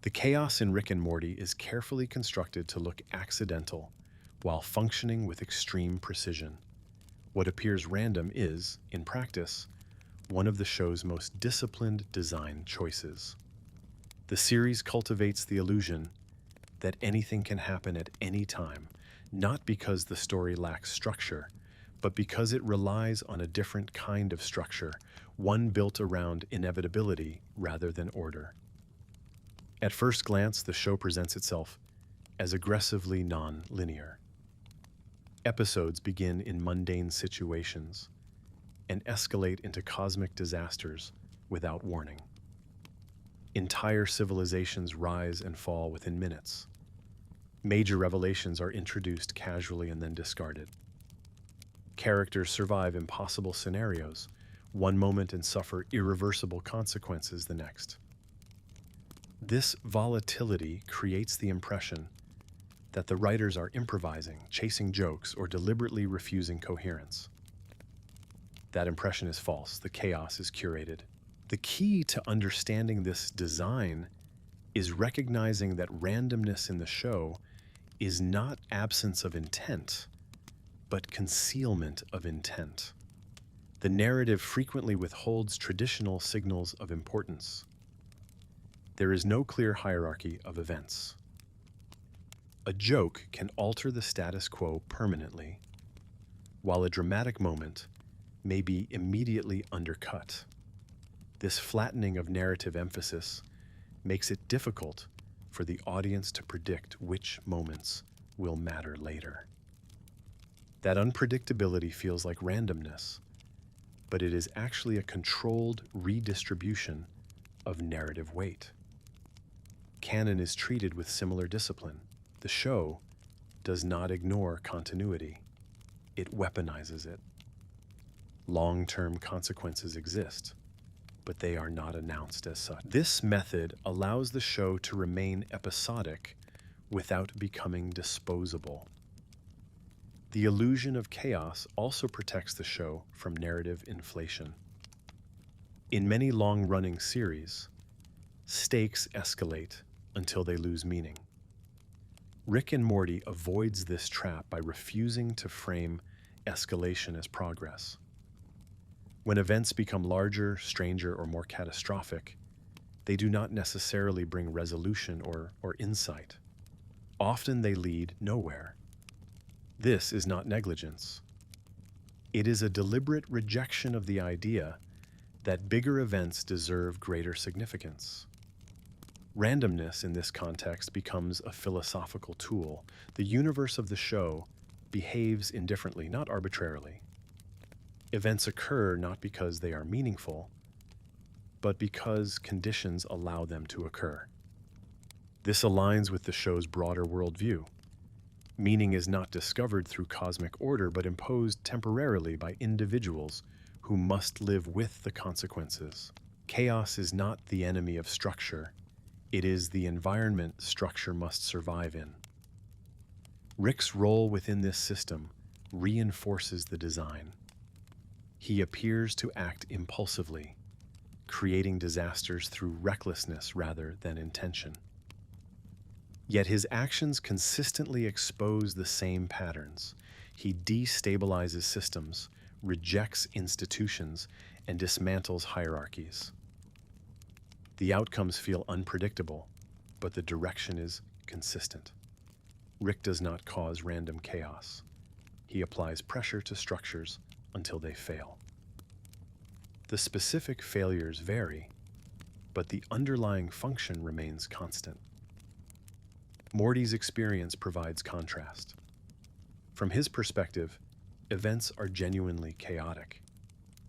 The chaos in Rick and Morty is carefully constructed to look accidental while functioning with extreme precision. What appears random is, in practice, one of the show's most disciplined design choices. The series cultivates the illusion that anything can happen at any time, not because the story lacks structure, but because it relies on a different kind of structure, one built around inevitability rather than order. At first glance, the show presents itself as aggressively non-linear. Episodes begin in mundane situations and escalate into cosmic disasters without warning. Entire civilizations rise and fall within minutes. Major revelations are introduced casually and then discarded. Characters survive impossible scenarios one moment and suffer irreversible consequences the next. This volatility creates the impression that the writers are improvising, chasing jokes, or deliberately refusing coherence. That impression is false. The chaos is curated. The key to understanding this design is recognizing that randomness in the show is not absence of intent, but concealment of intent. The narrative frequently withholds traditional signals of importance. There is no clear hierarchy of events. A joke can alter the status quo permanently, while a dramatic moment may be immediately undercut. This flattening of narrative emphasis makes it difficult for the audience to predict which moments will matter later. That unpredictability feels like randomness, but it is actually a controlled redistribution of narrative weight. Canon is treated with similar discipline. The show does not ignore continuity. It weaponizes it. Long-term consequences exist, but they are not announced as such. This method allows the show to remain episodic without becoming disposable. The illusion of chaos also protects the show from narrative inflation. In many long-running series, stakes escalate until they lose meaning. Rick and Morty avoids this trap by refusing to frame escalation as progress. When events become larger, stranger, or more catastrophic, they do not necessarily bring resolution or insight. Often they lead nowhere. This is not negligence. It is a deliberate rejection of the idea that bigger events deserve greater significance. Randomness in this context becomes a philosophical tool. The universe of the show behaves indifferently, not arbitrarily. Events occur not because they are meaningful, but because conditions allow them to occur. This aligns with the show's broader worldview. Meaning is not discovered through cosmic order, but imposed temporarily by individuals who must live with the consequences. Chaos is not the enemy of structure. It is the environment structure must survive in. Rick's role within this system reinforces the design. He appears to act impulsively, creating disasters through recklessness rather than intention. Yet his actions consistently expose the same patterns. He destabilizes systems, rejects institutions, and dismantles hierarchies. The outcomes feel unpredictable, but the direction is consistent. Rick does not cause random chaos. He applies pressure to structures until they fail. The specific failures vary, but the underlying function remains constant. Morty's experience provides contrast. From his perspective, events are genuinely chaotic.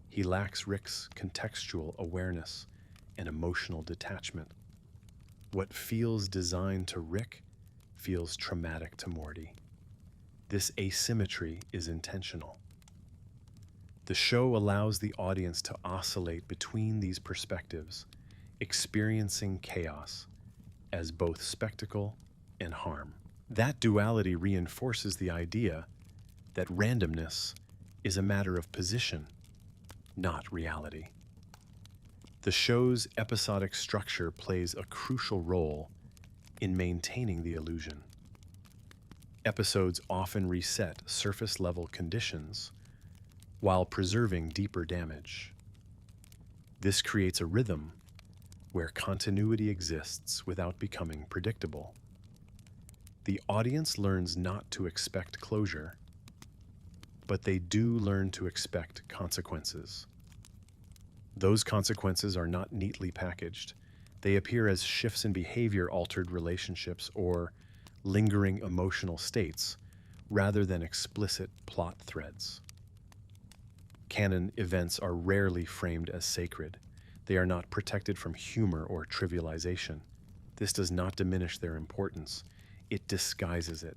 He lacks Rick's contextual awareness and emotional detachment. What feels designed to Rick feels traumatic to Morty. This asymmetry is intentional. The show allows the audience to oscillate between these perspectives, experiencing chaos as both spectacle and harm. That duality reinforces the idea that randomness is a matter of position, not reality. The show's episodic structure plays a crucial role in maintaining the illusion. Episodes often reset surface-level conditions while preserving deeper damage. This creates a rhythm where continuity exists without becoming predictable. The audience learns not to expect closure, but they do learn to expect consequences. Those consequences are not neatly packaged. They appear as shifts in behavior, altered relationships, or lingering emotional states, rather than explicit plot threads. Canon events are rarely framed as sacred. They are not protected from humor or trivialization. This does not diminish their importance. It disguises it.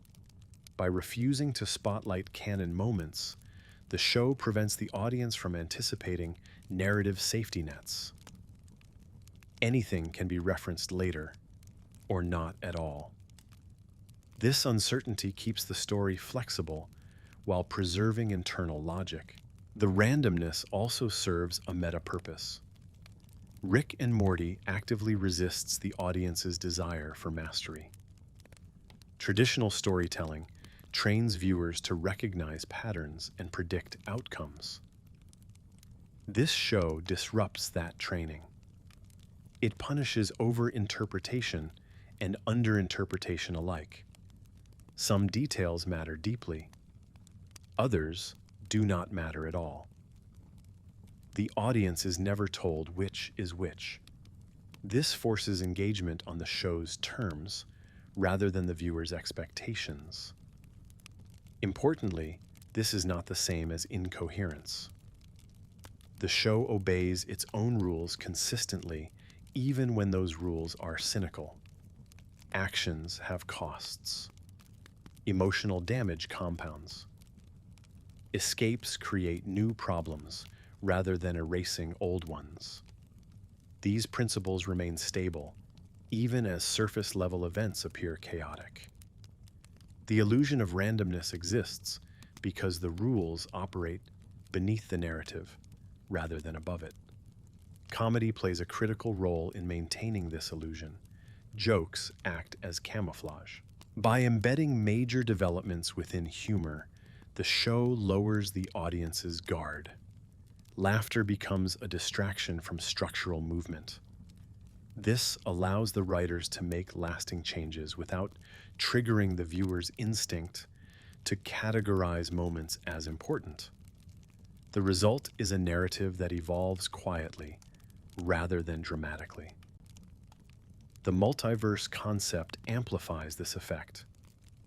By refusing to spotlight canon moments, the show prevents the audience from anticipating narrative safety nets. Anything can be referenced later, or not at all. This uncertainty keeps the story flexible while preserving internal logic. The randomness also serves a meta-purpose. Rick and Morty actively resists the audience's desire for mastery. Traditional storytelling trains viewers to recognize patterns and predict outcomes. This show disrupts that training. It punishes over-interpretation and under-interpretation alike. Some details matter deeply. Others do not matter at all. The audience is never told which is which. This forces engagement on the show's terms rather than the viewer's expectations. Importantly, this is not the same as incoherence. The show obeys its own rules consistently, even when those rules are cynical. Actions have costs. Emotional damage compounds. Escapes create new problems rather than erasing old ones. These principles remain stable, even as surface-level events appear chaotic. The illusion of randomness exists because the rules operate beneath the narrative rather than above it. Comedy plays a critical role in maintaining this illusion. Jokes act as camouflage. By embedding major developments within humor, the show lowers the audience's guard. Laughter becomes a distraction from structural movement. This allows the writers to make lasting changes without triggering the viewer's instinct to categorize moments as important. The result is a narrative that evolves quietly rather than dramatically. The multiverse concept amplifies this effect.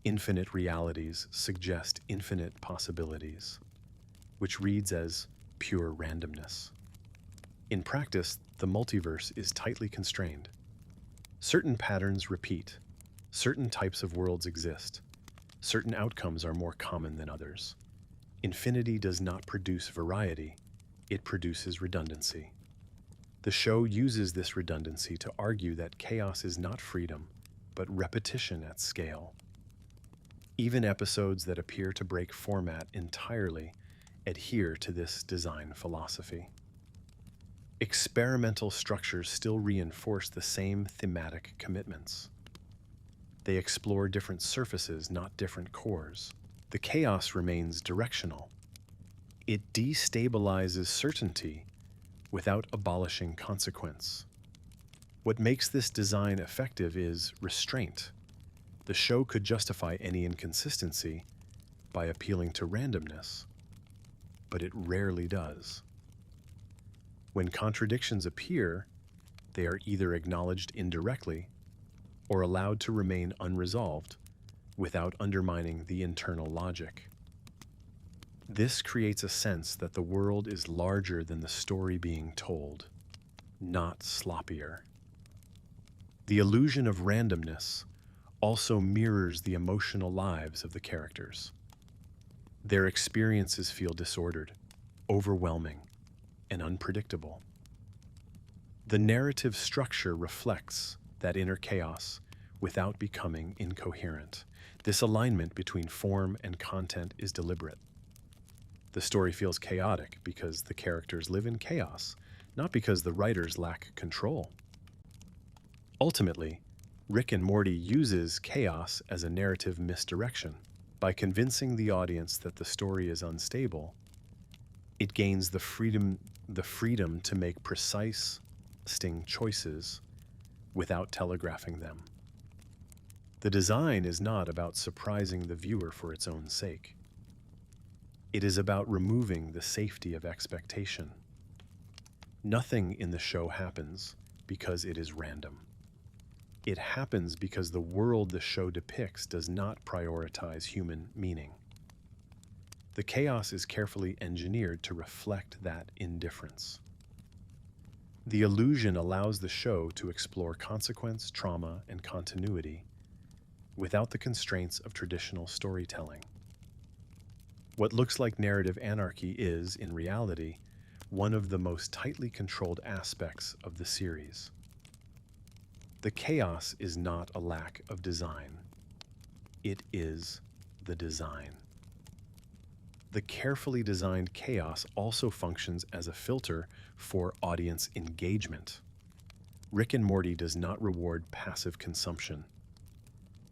Infinite realities suggest infinite possibilities, which reads as pure randomness. In practice, the multiverse is tightly constrained. Certain patterns repeat. Certain types of worlds exist. Certain outcomes are more common than others. Infinity does not produce variety, it produces redundancy. The show uses this redundancy to argue that chaos is not freedom, but repetition at scale. Even episodes that appear to break format entirely adhere to this design philosophy. Experimental structures still reinforce the same thematic commitments. They explore different surfaces, not different cores. The chaos remains directional. It destabilizes certainty without abolishing consequence. What makes this design effective is restraint. The show could justify any inconsistency by appealing to randomness, but it rarely does. When contradictions appear, they are either acknowledged indirectly or allowed to remain unresolved without undermining the internal logic. This creates a sense that the world is larger than the story being told, not sloppier. The illusion of randomness also mirrors the emotional lives of the characters. Their experiences feel disordered, overwhelming, and unpredictable. The narrative structure reflects that inner chaos without becoming incoherent. This alignment between form and content is deliberate. The story feels chaotic because the characters live in chaos, not because the writers lack control. Ultimately, Rick and Morty uses chaos as a narrative misdirection. By convincing the audience that the story is unstable, it gains the freedom to make precise, sting choices without telegraphing them. The design is not about surprising the viewer for its own sake. It is about removing the safety of expectation. Nothing in the show happens because it is random. It happens because the world the show depicts does not prioritize human meaning. The chaos is carefully engineered to reflect that indifference. The illusion allows the show to explore consequence, trauma, and continuity without the constraints of traditional storytelling. What looks like narrative anarchy is, in reality, one of the most tightly controlled aspects of the series. The chaos is not a lack of design. It is the design. The carefully designed chaos also functions as a filter for audience engagement. Rick and Morty does not reward passive consumption.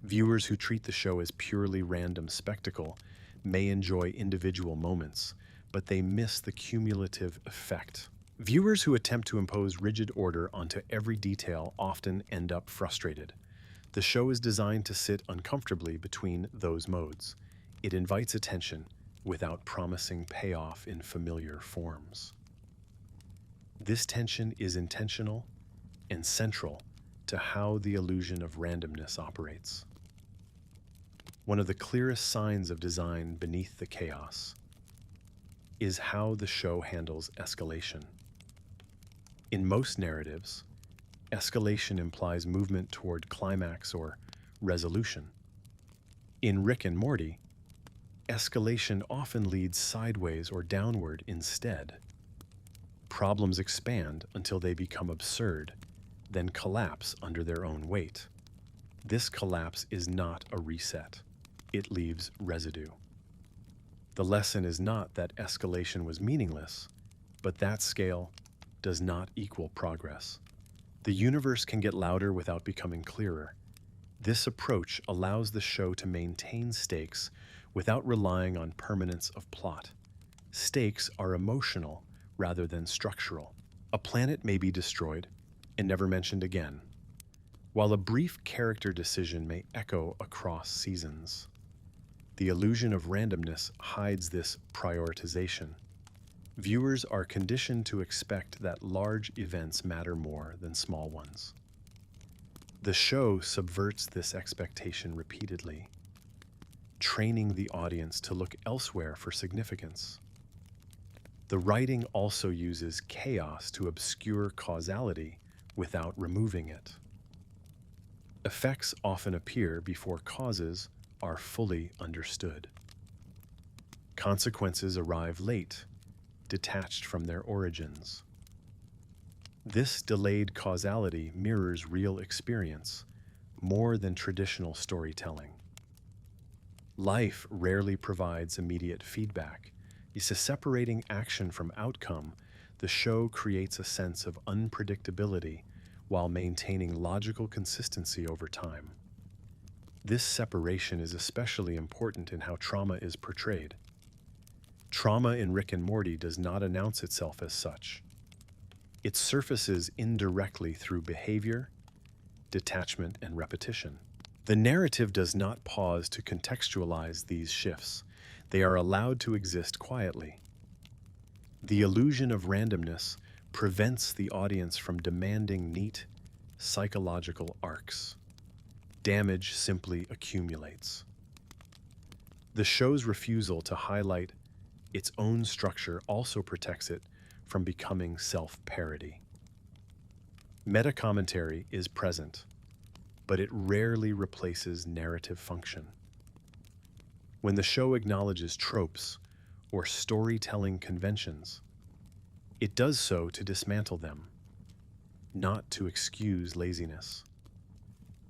Viewers who treat the show as purely random spectacle may enjoy individual moments, but they miss the cumulative effect. Viewers who attempt to impose rigid order onto every detail often end up frustrated. The show is designed to sit uncomfortably between those modes. It invites attention without promising payoff in familiar forms. This tension is intentional and central to how the illusion of randomness operates. One of the clearest signs of design beneath the chaos is how the show handles escalation. In most narratives, escalation implies movement toward climax or resolution. In Rick and Morty, escalation often leads sideways or downward instead. Problems expand until they become absurd, then collapse under their own weight. This collapse is not a reset. It leaves residue. The lesson is not that escalation was meaningless, but that scale does not equal progress. The universe can get louder without becoming clearer. This approach allows the show to maintain stakes without relying on permanence of plot. Stakes are emotional rather than structural. A planet may be destroyed and never mentioned again, while a brief character decision may echo across seasons. The illusion of randomness hides this prioritization. Viewers are conditioned to expect that large events matter more than small ones. The show subverts this expectation repeatedly, training the audience to look elsewhere for significance. The writing also uses chaos to obscure causality without removing it. Effects often appear before causes are fully understood. Consequences arrive late, detached from their origins. This delayed causality mirrors real experience more than traditional storytelling. Life rarely provides immediate feedback. Separating action from outcome, the show creates a sense of unpredictability while maintaining logical consistency over time. This separation is especially important in how trauma is portrayed. Trauma in Rick and Morty does not announce itself as such. It surfaces indirectly through behavior, detachment, and repetition. The narrative does not pause to contextualize these shifts. They are allowed to exist quietly. The illusion of randomness prevents the audience from demanding neat, psychological arcs. Damage simply accumulates. The show's refusal to highlight its own structure also protects it from becoming self-parody. Meta-commentary is present, but it rarely replaces narrative function. When the show acknowledges tropes or storytelling conventions, it does so to dismantle them, not to excuse laziness.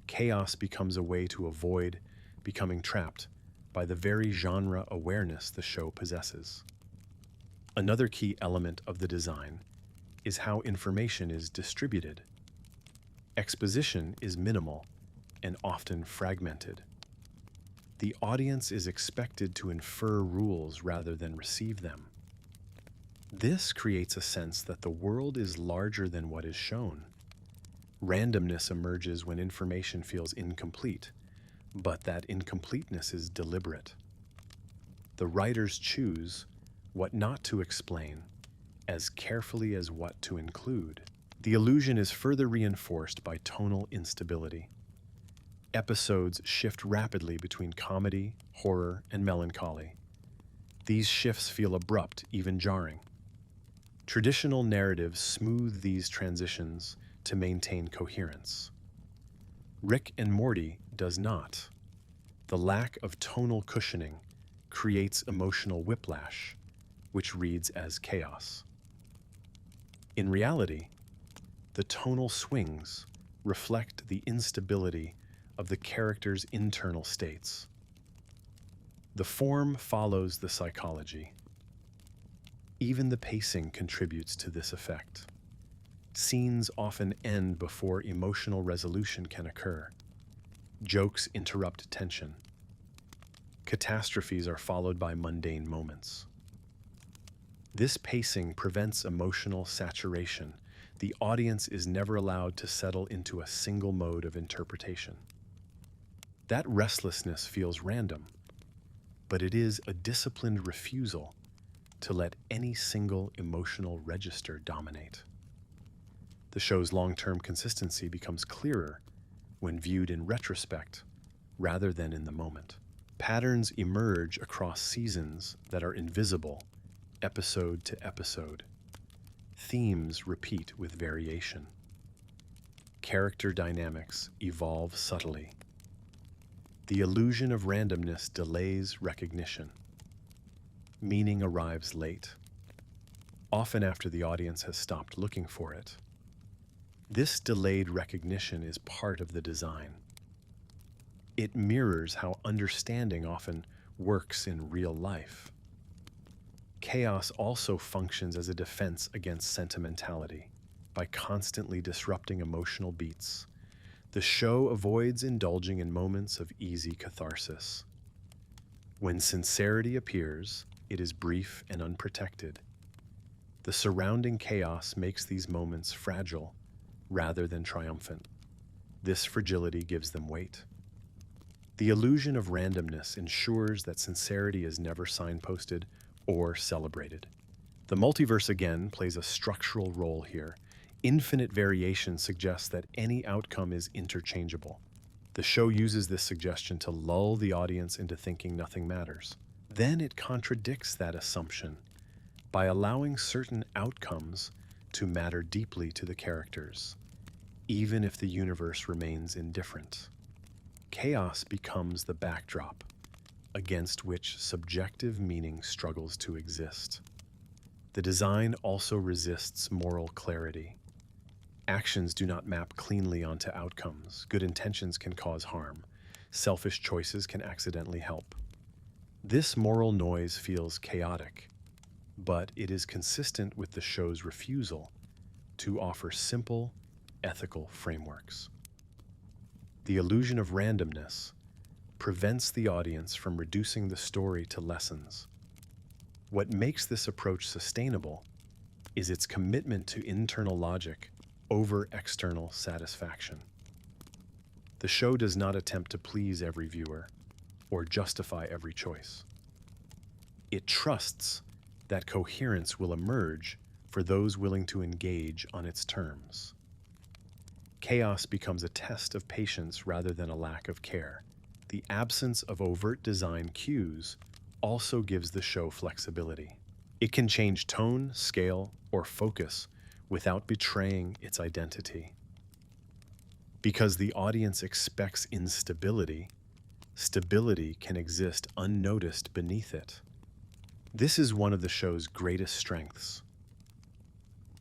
Chaos becomes a way to avoid becoming trapped by the very genre awareness the show possesses. Another key element of the design is how information is distributed. Exposition is minimal and often fragmented. The audience is expected to infer rules rather than receive them. This creates a sense that the world is larger than what is shown. Randomness emerges when information feels incomplete, but that incompleteness is deliberate. The writers choose what not to explain as carefully as what to include. The illusion is further reinforced by tonal instability. Episodes shift rapidly between comedy, horror, and melancholy. These shifts feel abrupt, even jarring. Traditional narratives smooth these transitions to maintain coherence. Rick and Morty does not. The lack of tonal cushioning creates emotional whiplash, which reads as chaos. In reality, the tonal swings reflect the instability of the character's internal states. The form follows the psychology. Even the pacing contributes to this effect. Scenes often end before emotional resolution can occur. Jokes interrupt tension. Catastrophes are followed by mundane moments. This pacing prevents emotional saturation. The audience is never allowed to settle into a single mode of interpretation. That restlessness feels random, but it is a disciplined refusal to let any single emotional register dominate. The show's long-term consistency becomes clearer when viewed in retrospect rather than in the moment. Patterns emerge across seasons that are invisible, episode to episode. Themes repeat with variation. Character dynamics evolve subtly. The illusion of randomness delays recognition. Meaning arrives late, often after the audience has stopped looking for it. This delayed recognition is part of the design. It mirrors how understanding often works in real life. Chaos also functions as a defense against sentimentality. By constantly disrupting emotional beats, the show avoids indulging in moments of easy catharsis. When sincerity appears, it is brief and unprotected. The surrounding chaos makes these moments fragile rather than triumphant. This fragility gives them weight. The illusion of randomness ensures that sincerity is never signposted or celebrated. The multiverse again plays a structural role here. Infinite variation suggests that any outcome is interchangeable. The show uses this suggestion to lull the audience into thinking nothing matters. Then it contradicts that assumption by allowing certain outcomes to matter deeply to the characters, even if the universe remains indifferent. Chaos becomes the backdrop against which subjective meaning struggles to exist. The design also resists moral clarity. Actions do not map cleanly onto outcomes. Good intentions can cause harm. Selfish choices can accidentally help. This moral noise feels chaotic, but it is consistent with the show's refusal to offer simple, ethical frameworks. The illusion of randomness prevents the audience from reducing the story to lessons. What makes this approach sustainable is its commitment to internal logic over external satisfaction. The show does not attempt to please every viewer or justify every choice. It trusts that coherence will emerge for those willing to engage on its terms. Chaos becomes a test of patience rather than a lack of care. The absence of overt design cues also gives the show flexibility. It can change tone, scale, or focus without betraying its identity. Because the audience expects instability, stability can exist unnoticed beneath it. This is one of the show's greatest strengths.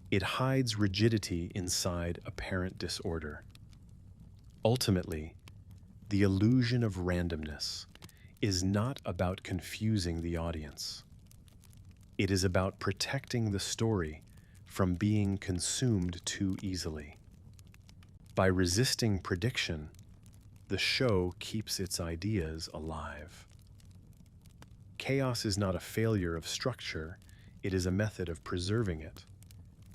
It hides rigidity inside apparent disorder. Ultimately, the illusion of randomness is not about confusing the audience. It is about protecting the story from being consumed too easily. By resisting prediction, The show keeps its ideas alive. Chaos is not a failure of structure, it is a method of preserving it.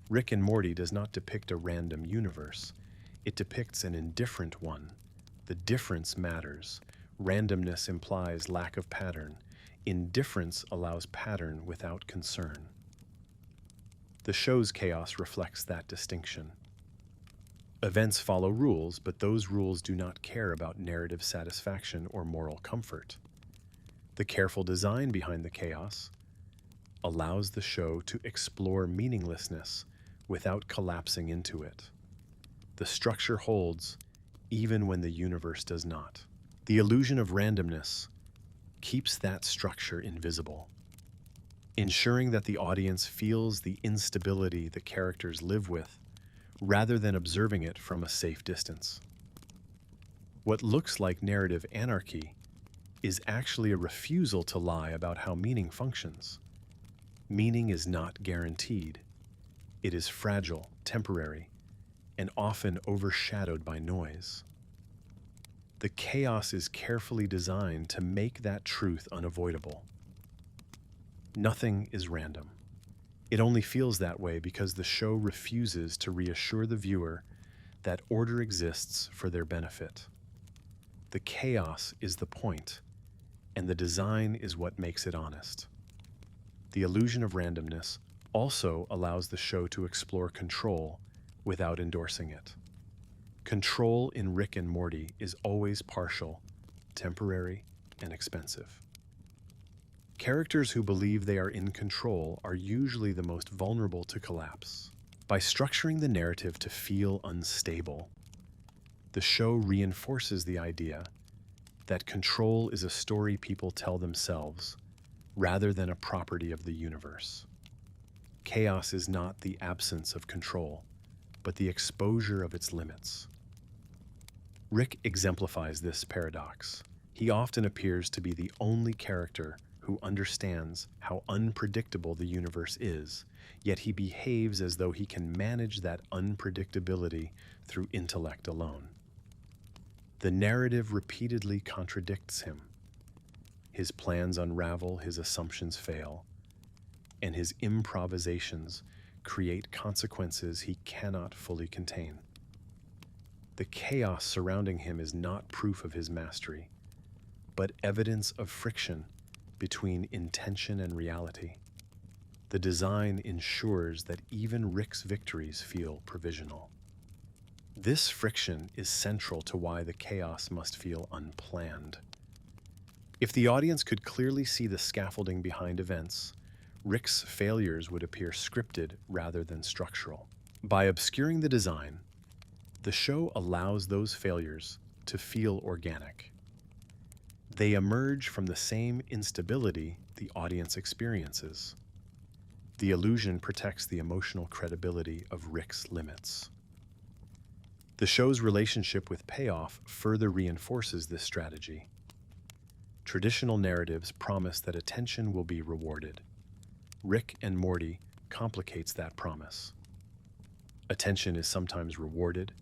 Rick and Morty does not depict a random universe, it depicts an indifferent one. The difference matters. Randomness implies lack of pattern. Indifference allows pattern without concern. The show's chaos reflects that distinction. Events follow rules, but those rules do not care about narrative satisfaction or moral comfort. The careful design behind the chaos allows the show to explore meaninglessness without collapsing into it. The structure holds even when the universe does not. The illusion of randomness keeps that structure invisible, ensuring that the audience feels the instability the characters live with rather than observing it from a safe distance. What looks like narrative anarchy is actually a refusal to lie about how meaning functions. Meaning is not guaranteed. It is fragile, temporary, and often overshadowed by noise. The chaos is carefully designed to make that truth unavoidable. Nothing is random. It only feels that way because the show refuses to reassure the viewer that order exists for their benefit. The chaos is the point, and the design is what makes it honest. The illusion of randomness also allows the show to explore control without endorsing it. Control in Rick and Morty is always partial, temporary, and expensive. Characters who believe they are in control are usually the most vulnerable to collapse. By structuring the narrative to feel unstable, the show reinforces the idea that control is a story people tell themselves rather than a property of the universe. Chaos is not the absence of control, but the exposure of its limits. Rick exemplifies this paradox. He often appears to be the only character who understands how unpredictable the universe is, yet he behaves as though he can manage that unpredictability through intellect alone. The narrative repeatedly contradicts him. His plans unravel, his assumptions fail, and his improvisations create consequences he cannot fully contain. The chaos surrounding him is not proof of his mastery, but evidence of friction between intention and reality. The design ensures that even Rick's victories feel provisional. This friction is central to why the chaos must feel unplanned. If the audience could clearly see the scaffolding behind events, Rick's failures would appear scripted rather than structural. By obscuring the design, the show allows those failures to feel organic. They emerge from the same instability the audience experiences. The illusion protects the emotional credibility of Rick's limits. The show's relationship with payoff further reinforces this strategy. Traditional narratives promise that attention will be rewarded. Rick and Morty complicates that promise. Attention is sometimes rewarded,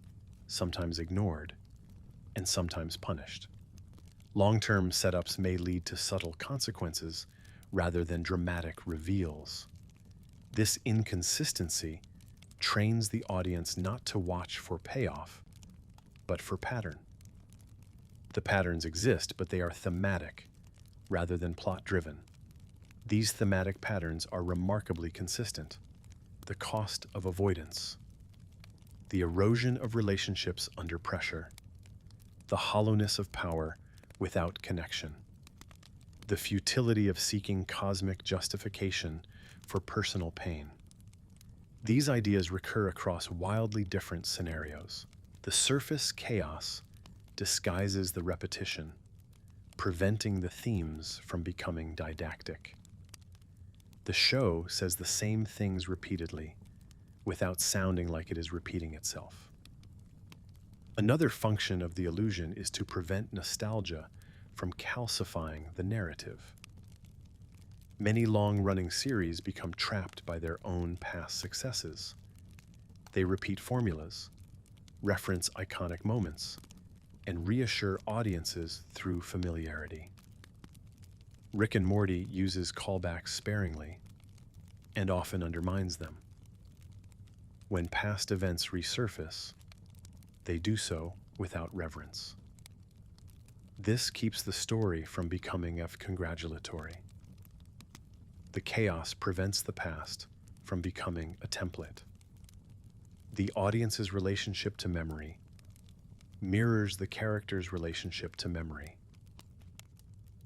sometimes ignored, and sometimes punished. Long-term setups may lead to subtle consequences rather than dramatic reveals. This inconsistency trains the audience not to watch for payoff, but for pattern. The patterns exist, but they are thematic rather than plot-driven. These thematic patterns are remarkably consistent. The cost of avoidance, the erosion of relationships under pressure, the hollowness of power without connection, the futility of seeking cosmic justification for personal pain. These ideas recur across wildly different scenarios. The surface chaos disguises the repetition, preventing the themes from becoming didactic. The show says the same things repeatedly, without sounding like it is repeating itself. Another function of the illusion is to prevent nostalgia from calcifying the narrative. Many long-running series become trapped by their own past successes. They repeat formulas, reference iconic moments, and reassure audiences through familiarity. Rick and Morty uses callbacks sparingly and often undermines them. When past events resurface, they do so without reverence. This keeps the story from becoming congratulatory. The chaos prevents the past from becoming a template. The audience's relationship to memory mirrors the character's relationship to memory.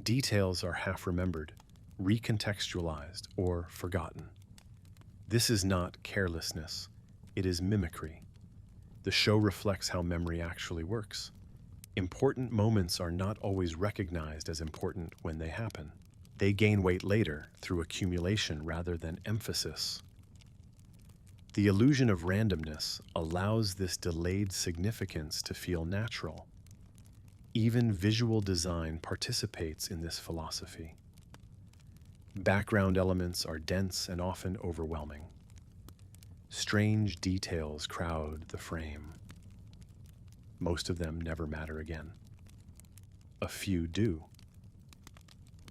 Details are half remembered, recontextualized, or forgotten. This is not carelessness, it is mimicry. The show reflects how memory actually works. Important moments are not always recognized as important when they happen. They gain weight later through accumulation rather than emphasis. The illusion of randomness allows this delayed significance to feel natural. Even visual design participates in this philosophy. Background elements are dense and often overwhelming. Strange details crowd the frame. Most of them never matter again. A few do.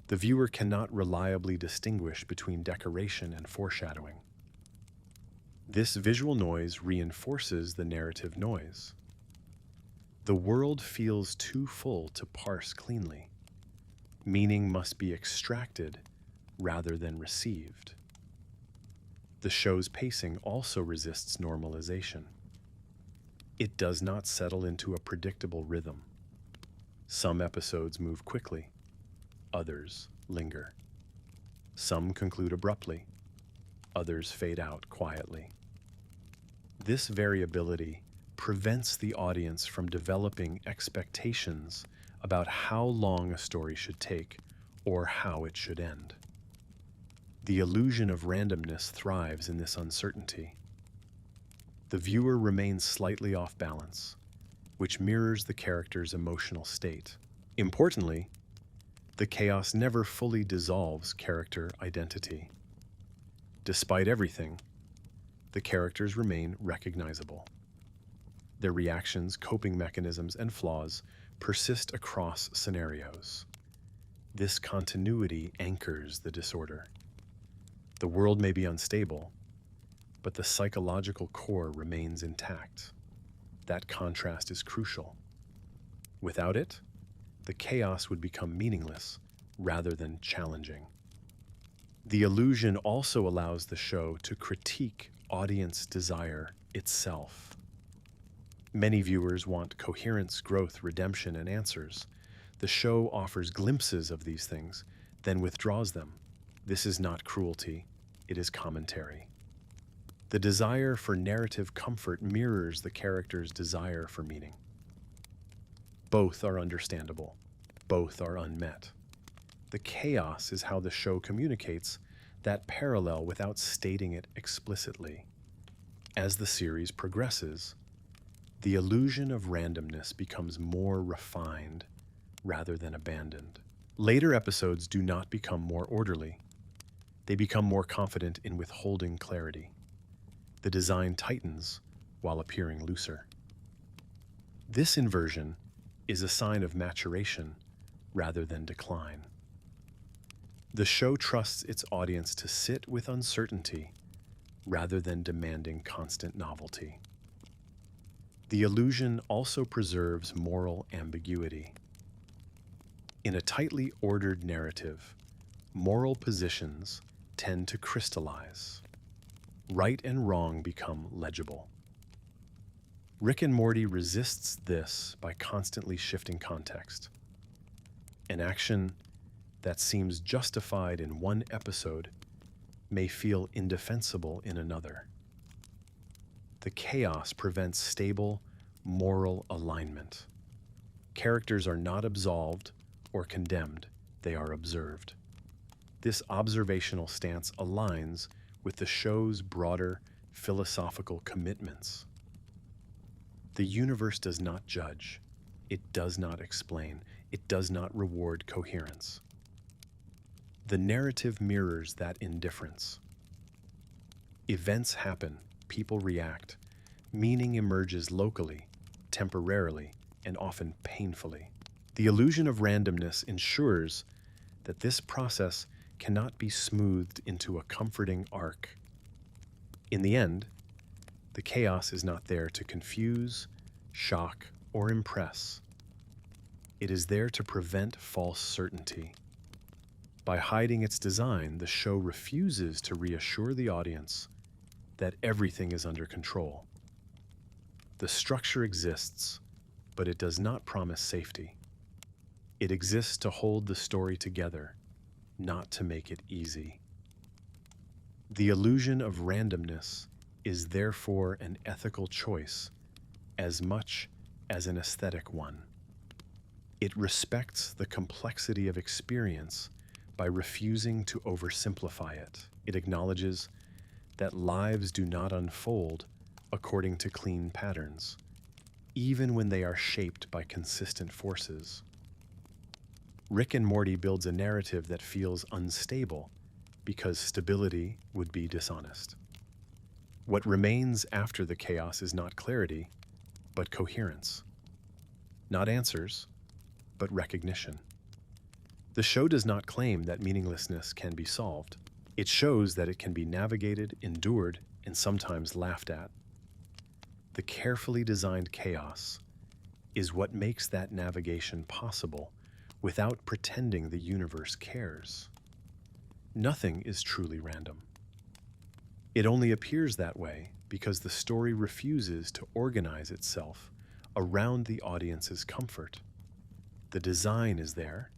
The viewer cannot reliably distinguish between decoration and foreshadowing. This visual noise reinforces the narrative noise. The world feels too full to parse cleanly. Meaning must be extracted rather than received. The show's pacing also resists normalization. It does not settle into a predictable rhythm. Some episodes move quickly, others linger. Some conclude abruptly, others fade out quietly. This variability prevents the audience from developing expectations about how long a story should take or how it should end. The illusion of randomness thrives in this uncertainty. The viewer remains slightly off balance, which mirrors the character's emotional state. Importantly, the chaos never fully dissolves character identity. Despite everything, the characters remain recognizable. Their reactions, coping mechanisms, and flaws persist across scenarios. This continuity anchors the disorder. The world may be unstable, but the psychological core remains intact. That contrast is crucial. Without it, the chaos would become meaningless rather than challenging. The illusion also allows the show to critique audience desire itself. Many viewers want coherence, growth, redemption, and answers. The show offers glimpses of these things, then withdraws them. This is not cruelty, it is commentary. The desire for narrative comfort mirrors the character's desire for meaning. Both are understandable. Both are unmet. The chaos is how the show communicates that parallel without stating it explicitly. As the series progresses, the illusion of randomness becomes more refined rather than abandoned. Later episodes do not become more orderly. They become more confident in withholding clarity. The design tightens while appearing looser. This inversion is a sign of maturation rather than decline. The show trusts its audience to sit with uncertainty rather than demanding constant novelty. The illusion also preserves moral ambiguity. In a tightly ordered narrative, moral positions tend to crystallize. Right and wrong become legible. Rick and Morty resists this by constantly shifting context. An action that seems justified in one episode may feel indefensible in another. The chaos prevents stable moral alignment. Characters are not absolved or condemned, they are observed. This observational stance aligns with the show's broader philosophical commitments. The universe does not judge, it does not explain, it does not reward coherence. The narrative mirrors that indifference. Events happen, people react, meaning emerges locally, temporarily, and often painfully. The illusion of randomness ensures that this process cannot be smoothed into a comforting arc. In the end, the chaos is not there to confuse, shock, or impress. It is there to prevent false certainty. By hiding its design, the show refuses to reassure the audience that everything is under control. The structure exists, but it does not promise safety. It exists to hold the story together, not to make it easy. The illusion of randomness is therefore an ethical choice as much as an aesthetic one. It respects the complexity of experience by refusing to oversimplify it. It acknowledges that lives do not unfold according to clean patterns, even when they are shaped by consistent forces. Rick and Morty builds a narrative that feels unstable because stability would be dishonest. What remains after the chaos is not clarity, but coherence. Not answers, but recognition. The show does not claim that meaninglessness can be solved. It shows that it can be navigated, endured, and sometimes laughed at. The carefully designed chaos is what makes that navigation possible without pretending the universe cares. Nothing is truly random. It only appears that way because the story refuses to organize itself around the audience's comfort. The design is there,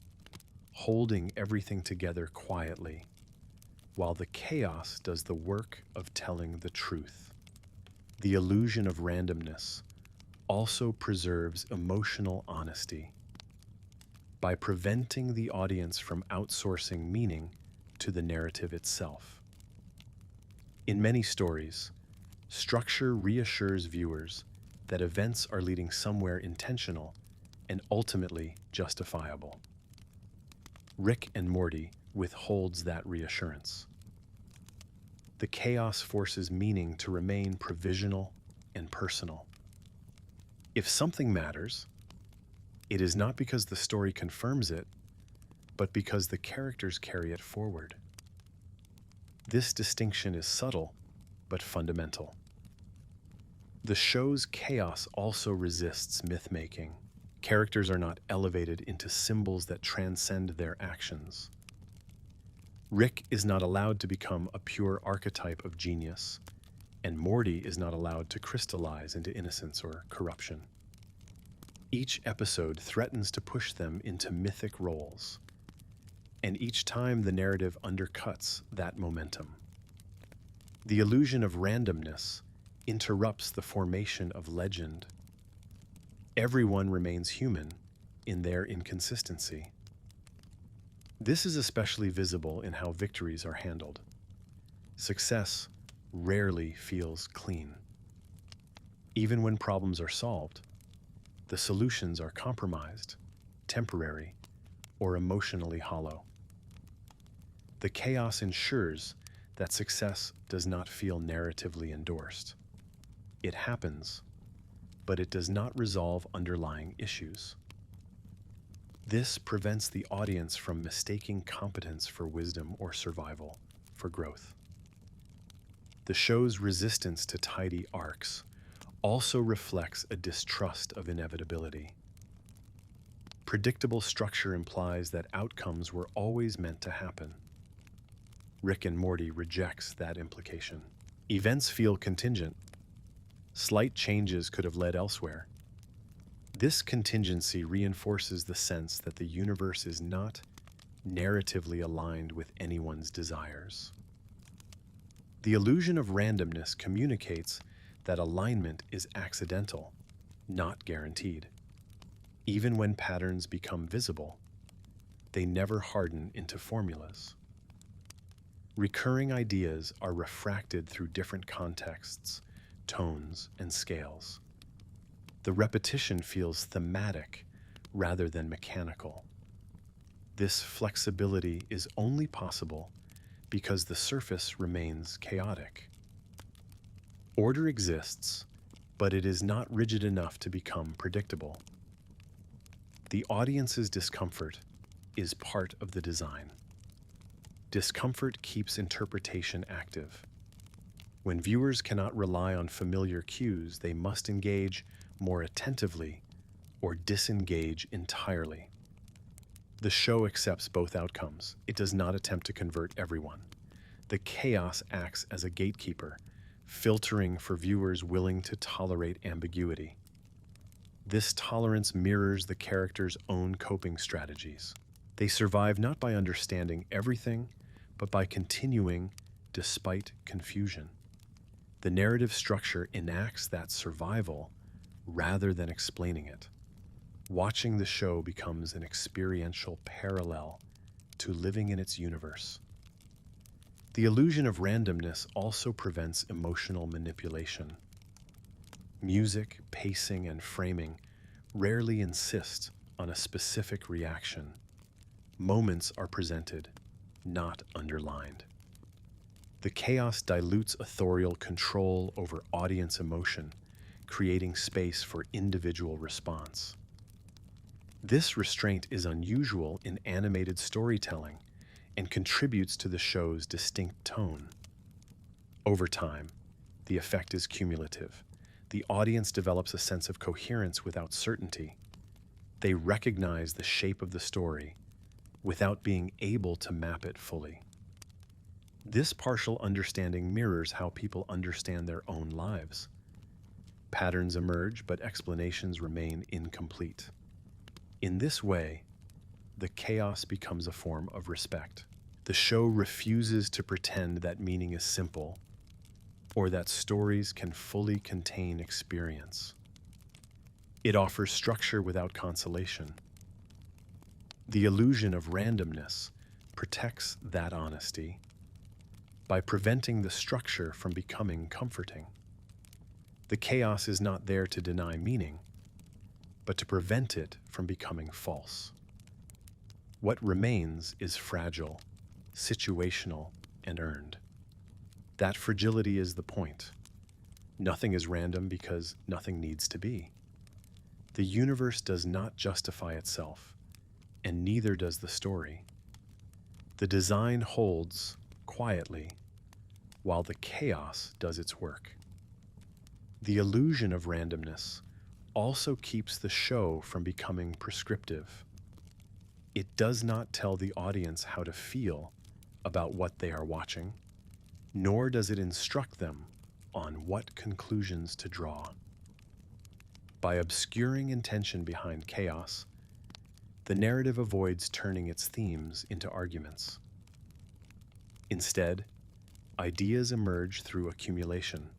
holding everything together quietly, while the chaos does the work of telling the truth. The illusion of randomness also preserves emotional honesty by preventing the audience from outsourcing meaning to the narrative itself. In many stories, structure reassures viewers that events are leading somewhere intentional and ultimately justifiable. Rick and Morty withholds that reassurance. The chaos forces meaning to remain provisional and personal. If something matters, it is not because the story confirms it, but because the characters carry it forward. This distinction is subtle, but fundamental. The show's chaos also resists myth-making. Characters are not elevated into symbols that transcend their actions. Rick is not allowed to become a pure archetype of genius, and Morty is not allowed to crystallize into innocence or corruption. Each episode threatens to push them into mythic roles, and each time the narrative undercuts that momentum. The illusion of randomness interrupts the formation of legend. Everyone remains human in their inconsistency. This is especially visible in how victories are handled. Success rarely feels clean. Even when problems are solved, the solutions are compromised, temporary, or emotionally hollow. The chaos ensures that success does not feel narratively endorsed. It happens, but it does not resolve underlying issues. This prevents the audience from mistaking competence for wisdom or survival for growth. The show's resistance to tidy arcs also reflects a distrust of inevitability. Predictable structure implies that outcomes were always meant to happen. Rick and Morty rejects that implication. Events feel contingent. Slight changes could have led elsewhere. This contingency reinforces the sense that the universe is not narratively aligned with anyone's desires. The illusion of randomness communicates that alignment is accidental, not guaranteed. Even when patterns become visible, they never harden into formulas. Recurring ideas are refracted through different contexts, tones, and scales. The repetition feels thematic rather than mechanical. This flexibility is only possible because the surface remains chaotic. Order exists, but it is not rigid enough to become predictable. The audience's discomfort is part of the design. Discomfort keeps interpretation active. When viewers cannot rely on familiar cues, they must engage more attentively or disengage entirely. The show accepts both outcomes. It does not attempt to convert everyone. The chaos acts as a gatekeeper, filtering for viewers willing to tolerate ambiguity. This tolerance mirrors the characters' own coping strategies. They survive not by understanding everything, but by continuing despite confusion. The narrative structure enacts that survival rather than explaining it. Watching the show becomes an experiential parallel to living in its universe. The illusion of randomness also prevents emotional manipulation. Music, pacing, and framing rarely insist on a specific reaction. Moments are presented, not underlined. The chaos dilutes authorial control over audience emotion, creating space for individual response. This restraint is unusual in animated storytelling and contributes to the show's distinct tone. Over time, the effect is cumulative. The audience develops a sense of coherence without certainty. They recognize the shape of the story without being able to map it fully. This partial understanding mirrors how people understand their own lives. Patterns emerge, but explanations remain incomplete. In this way, the chaos becomes a form of respect. The show refuses to pretend that meaning is simple or that stories can fully contain experience. It offers structure without consolation. The illusion of randomness protects that honesty by preventing the structure from becoming comforting. The chaos is not there to deny meaning, but to prevent it from becoming false. What remains is fragile, situational, and earned. That fragility is the point. Nothing is random because nothing needs to be. The universe does not justify itself, and neither does the story. The design holds quietly, while the chaos does its work. The illusion of randomness also keeps the show from becoming prescriptive. It does not tell the audience how to feel about what they are watching, nor does it instruct them on what conclusions to draw. By obscuring intention behind chaos, the narrative avoids turning its themes into arguments. Instead, ideas emerge through accumulation.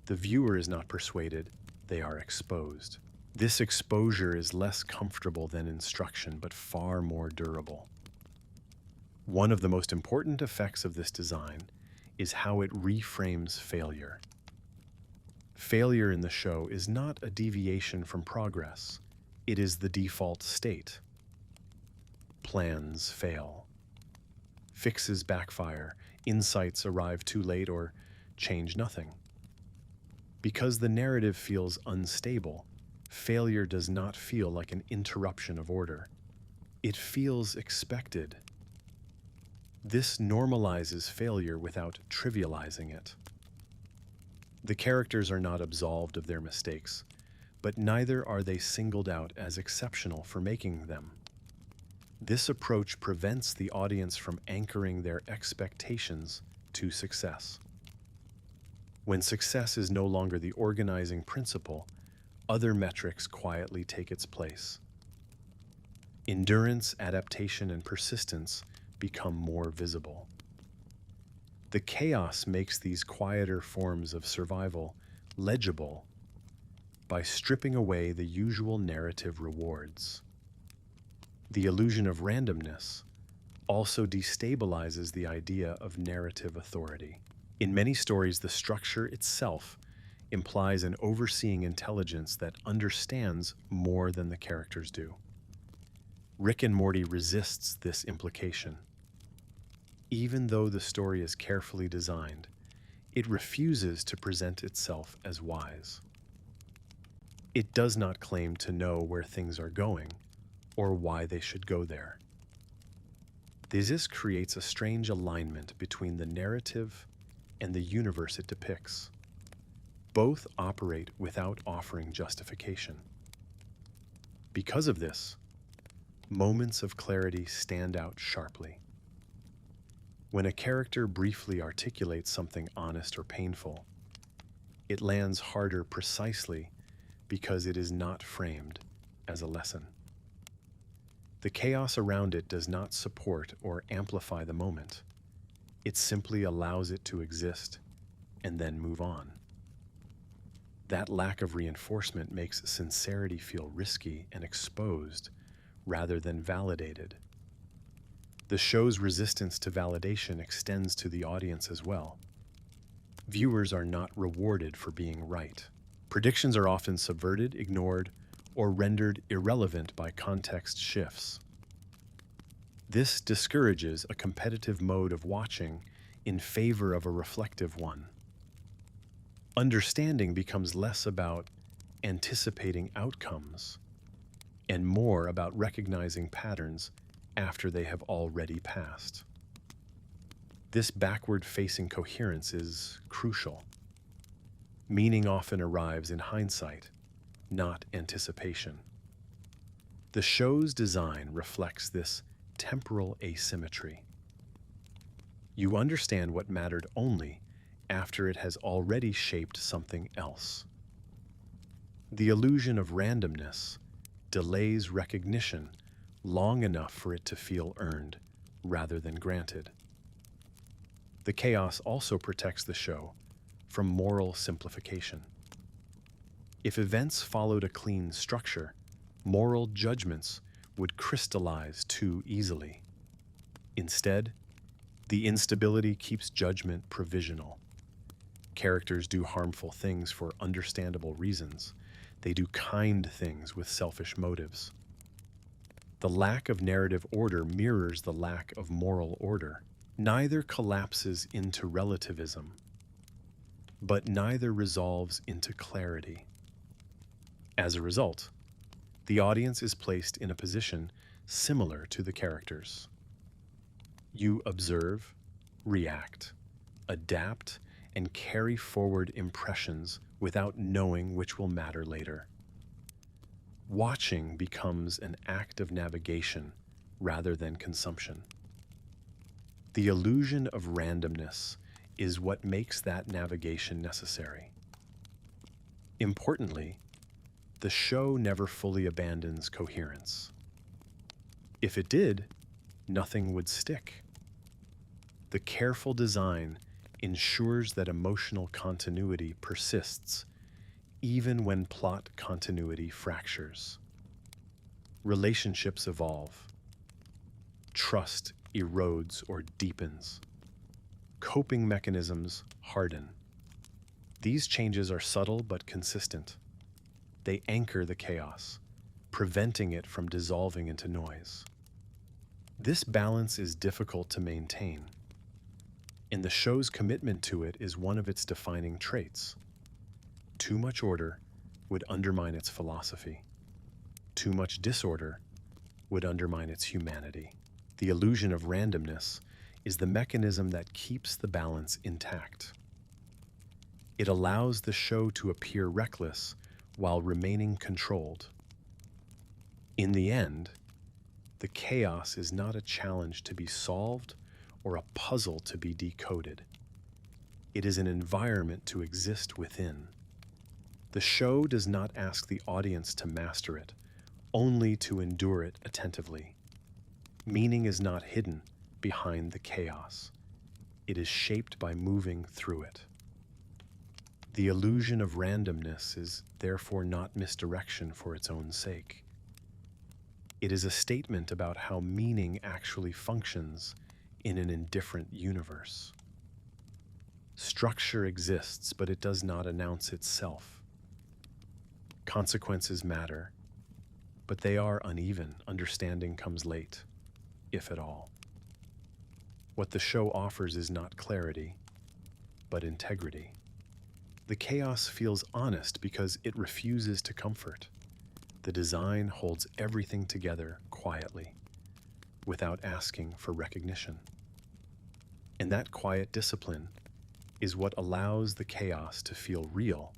The viewer is not persuaded, they are exposed. This exposure is less comfortable than instruction, but far more durable. One of the most important effects of this design is how it reframes failure. Failure in the show is not a deviation from progress, it is the default state. Plans fail. Fixes backfire, insights arrive too late, or change nothing. Because the narrative feels unstable, failure does not feel like an interruption of order. It feels expected. This normalizes failure without trivializing it. The characters are not absolved of their mistakes, but neither are they singled out as exceptional for making them. This approach prevents the audience from anchoring their expectations to success. When success is no longer the organizing principle, other metrics quietly take its place. Endurance, adaptation, and persistence become more visible. The chaos makes these quieter forms of survival legible by stripping away the usual narrative rewards. The illusion of randomness also destabilizes the idea of narrative authority. In many stories, the structure itself implies an overseeing intelligence that understands more than the characters do. Rick and Morty resists this implication. Even though the story is carefully designed, it refuses to present itself as wise. It does not claim to know where things are going or why they should go there. This creates a strange alignment between the narrative and the universe it depicts. Both operate without offering justification. Because of this, moments of clarity stand out sharply. When a character briefly articulates something honest or painful, it lands harder precisely because it is not framed as a lesson. The chaos around it does not support or amplify the moment. It simply allows it to exist and then move on. That lack of reinforcement makes sincerity feel risky and exposed rather than validated. The show's resistance to validation extends to the audience as well. Viewers are not rewarded for being right. Predictions are often subverted, ignored, or rendered irrelevant by context shifts. This discourages a competitive mode of watching in favor of a reflective one. Understanding becomes less about anticipating outcomes and more about recognizing patterns after they have already passed. This backward-facing coherence is crucial. Meaning often arrives in hindsight, not anticipation. The show's design reflects this temporal asymmetry. You understand what mattered only after it has already shaped something else. The illusion of randomness delays recognition long enough for it to feel earned rather than granted. The chaos also protects the show from moral simplification. If events followed a clean structure, moral judgments would crystallize too easily. Instead, the instability keeps judgment provisional. Characters do harmful things for understandable reasons. They do kind things with selfish motives. The lack of narrative order mirrors the lack of moral order. Neither collapses into relativism, but neither resolves into clarity. As a result, the audience is placed in a position similar to the characters. You observe, react, adapt, and carry forward impressions without knowing which will matter later. Watching becomes an act of navigation rather than consumption. The illusion of randomness is what makes that navigation necessary. Importantly, the show never fully abandons coherence. If it did, nothing would stick. The careful design ensures that emotional continuity persists, even when plot continuity fractures. Relationships evolve. Trust erodes or deepens. Coping mechanisms harden. These changes are subtle but consistent. They anchor the chaos, preventing it from dissolving into noise. This balance is difficult to maintain, and the show's commitment to it is one of its defining traits. Too much order would undermine its philosophy. Too much disorder would undermine its humanity. The illusion of randomness is the mechanism that keeps the balance intact. It allows the show to appear reckless while remaining controlled. In the end, the chaos is not a challenge to be solved or a puzzle to be decoded. It is an environment to exist within. The show does not ask the audience to master it, only to endure it attentively. Meaning is not hidden behind the chaos. It is shaped by moving through it. The illusion of randomness is therefore not misdirection for its own sake. It is a statement about how meaning actually functions in an indifferent universe. Structure exists, but it does not announce itself. Consequences matter, but they are uneven. Understanding comes late, if at all. What the show offers is not clarity, but integrity. The chaos feels honest because it refuses to comfort. The design holds everything together quietly, without asking for recognition. And that quiet discipline is what allows the chaos to feel real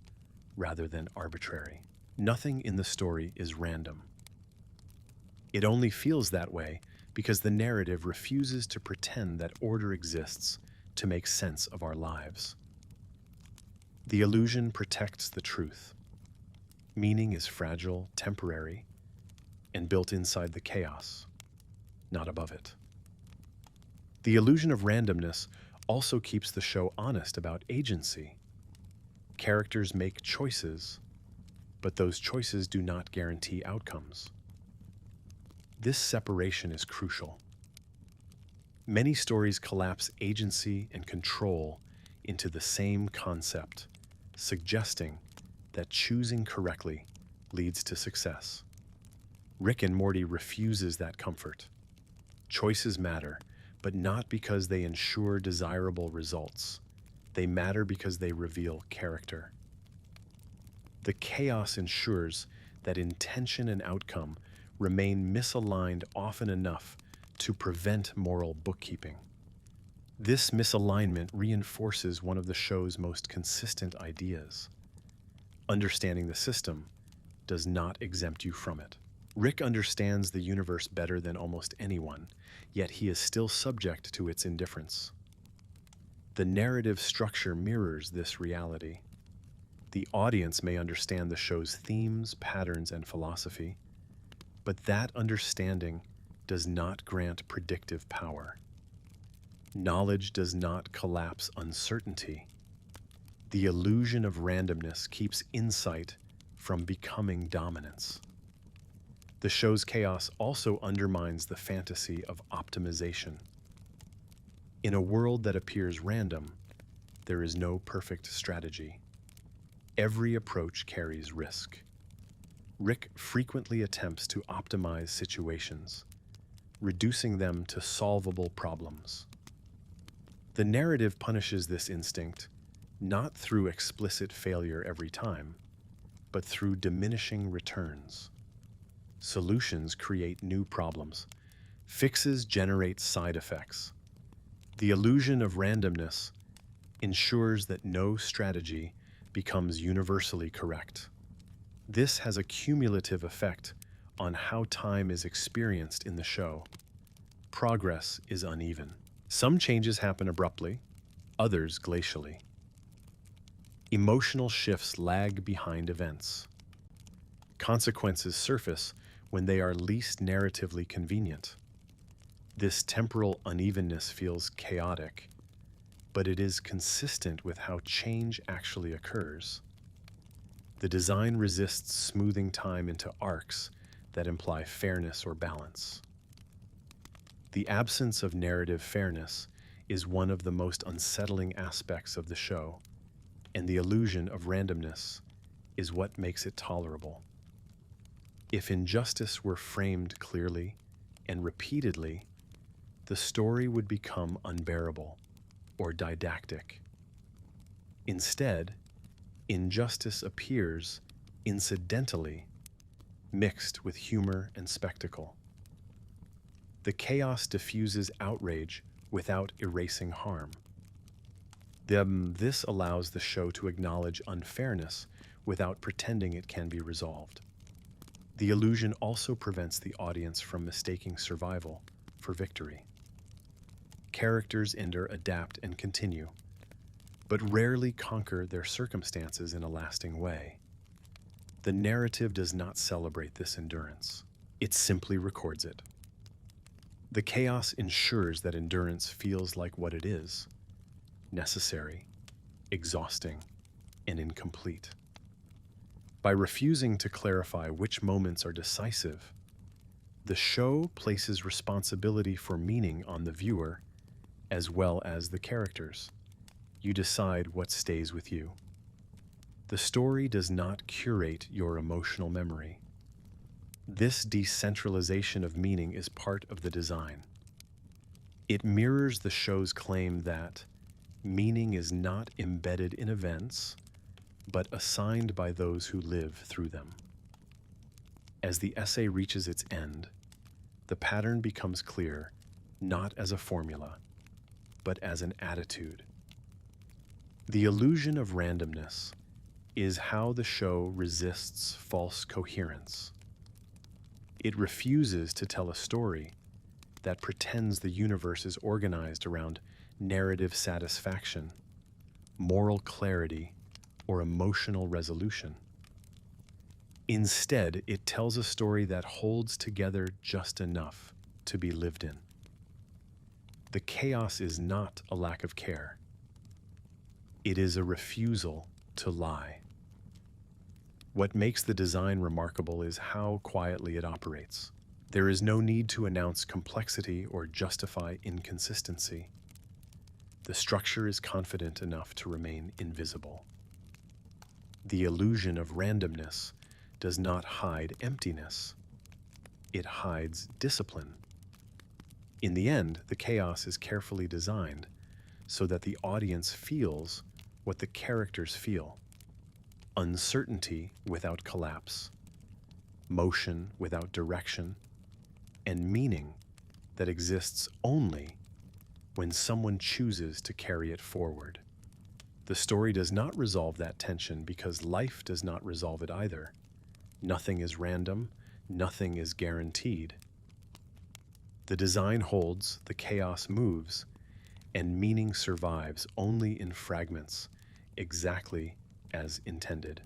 rather than arbitrary. Nothing in the story is random. It only feels that way because the narrative refuses to pretend that order exists to make sense of our lives. The illusion protects the truth. Meaning is fragile, temporary, and built inside the chaos, not above it. The illusion of randomness also keeps the show honest about agency. Characters make choices, but those choices do not guarantee outcomes. This separation is crucial. Many stories collapse agency and control into the same concept, suggesting that choosing correctly leads to success. Rick and Morty refuses that comfort. Choices matter, but not because they ensure desirable results. They matter because they reveal character. The chaos ensures that intention and outcome remain misaligned often enough to prevent moral bookkeeping. This misalignment reinforces one of the show's most consistent ideas. Understanding the system does not exempt you from it. Rick understands the universe better than almost anyone, yet he is still subject to its indifference. The narrative structure mirrors this reality. The audience may understand the show's themes, patterns, and philosophy, but that understanding does not grant predictive power. Knowledge does not collapse uncertainty. The illusion of randomness keeps insight from becoming dominance. The show's chaos also undermines the fantasy of optimization. In a world that appears random, there is no perfect strategy. Every approach carries risk. Rick frequently attempts to optimize situations, reducing them to solvable problems. The narrative punishes this instinct not through explicit failure every time, but through diminishing returns. Solutions create new problems. Fixes generate side effects. The illusion of randomness ensures that no strategy becomes universally correct. This has a cumulative effect on how time is experienced in the show. Progress is uneven. Some changes happen abruptly, others glacially. Emotional shifts lag behind events. Consequences surface when they are least narratively convenient. This temporal unevenness feels chaotic, but it is consistent with how change actually occurs. The design resists smoothing time into arcs that imply fairness or balance. The absence of narrative fairness is one of the most unsettling aspects of the show, and the illusion of randomness is what makes it tolerable. If injustice were framed clearly and repeatedly, the story would become unbearable or didactic. Instead, injustice appears incidentally, mixed with humor and spectacle. The chaos diffuses outrage without erasing harm. This allows the show to acknowledge unfairness without pretending it can be resolved. The illusion also prevents the audience from mistaking survival for victory. Characters endure, adapt, and continue, but rarely conquer their circumstances in a lasting way. The narrative does not celebrate this endurance. It simply records it. The chaos ensures that endurance feels like what it is: necessary, exhausting, and incomplete. By refusing to clarify which moments are decisive, the show places responsibility for meaning on the viewer as well as the characters. You decide what stays with you. The story does not curate your emotional memory. This decentralization of meaning is part of the design. It mirrors the show's claim that meaning is not embedded in events, but assigned by those who live through them. As the essay reaches its end, the pattern becomes clear not as a formula, but as an attitude. The illusion of randomness is how the show resists false coherence. It refuses to tell a story that pretends the universe is organized around narrative satisfaction, moral clarity, or emotional resolution. Instead, it tells a story that holds together just enough to be lived in. The chaos is not a lack of care. It is a refusal to lie. What makes the design remarkable is how quietly it operates. There is no need to announce complexity or justify inconsistency. The structure is confident enough to remain invisible. The illusion of randomness does not hide emptiness. It hides discipline. In the end, the chaos is carefully designed so that the audience feels what the characters feel: uncertainty without collapse, motion without direction, and meaning that exists only when someone chooses to carry it forward. The story does not resolve that tension because life does not resolve it either. Nothing is random, nothing is guaranteed. The design holds, the chaos moves, and meaning survives only in fragments, exactly as intended.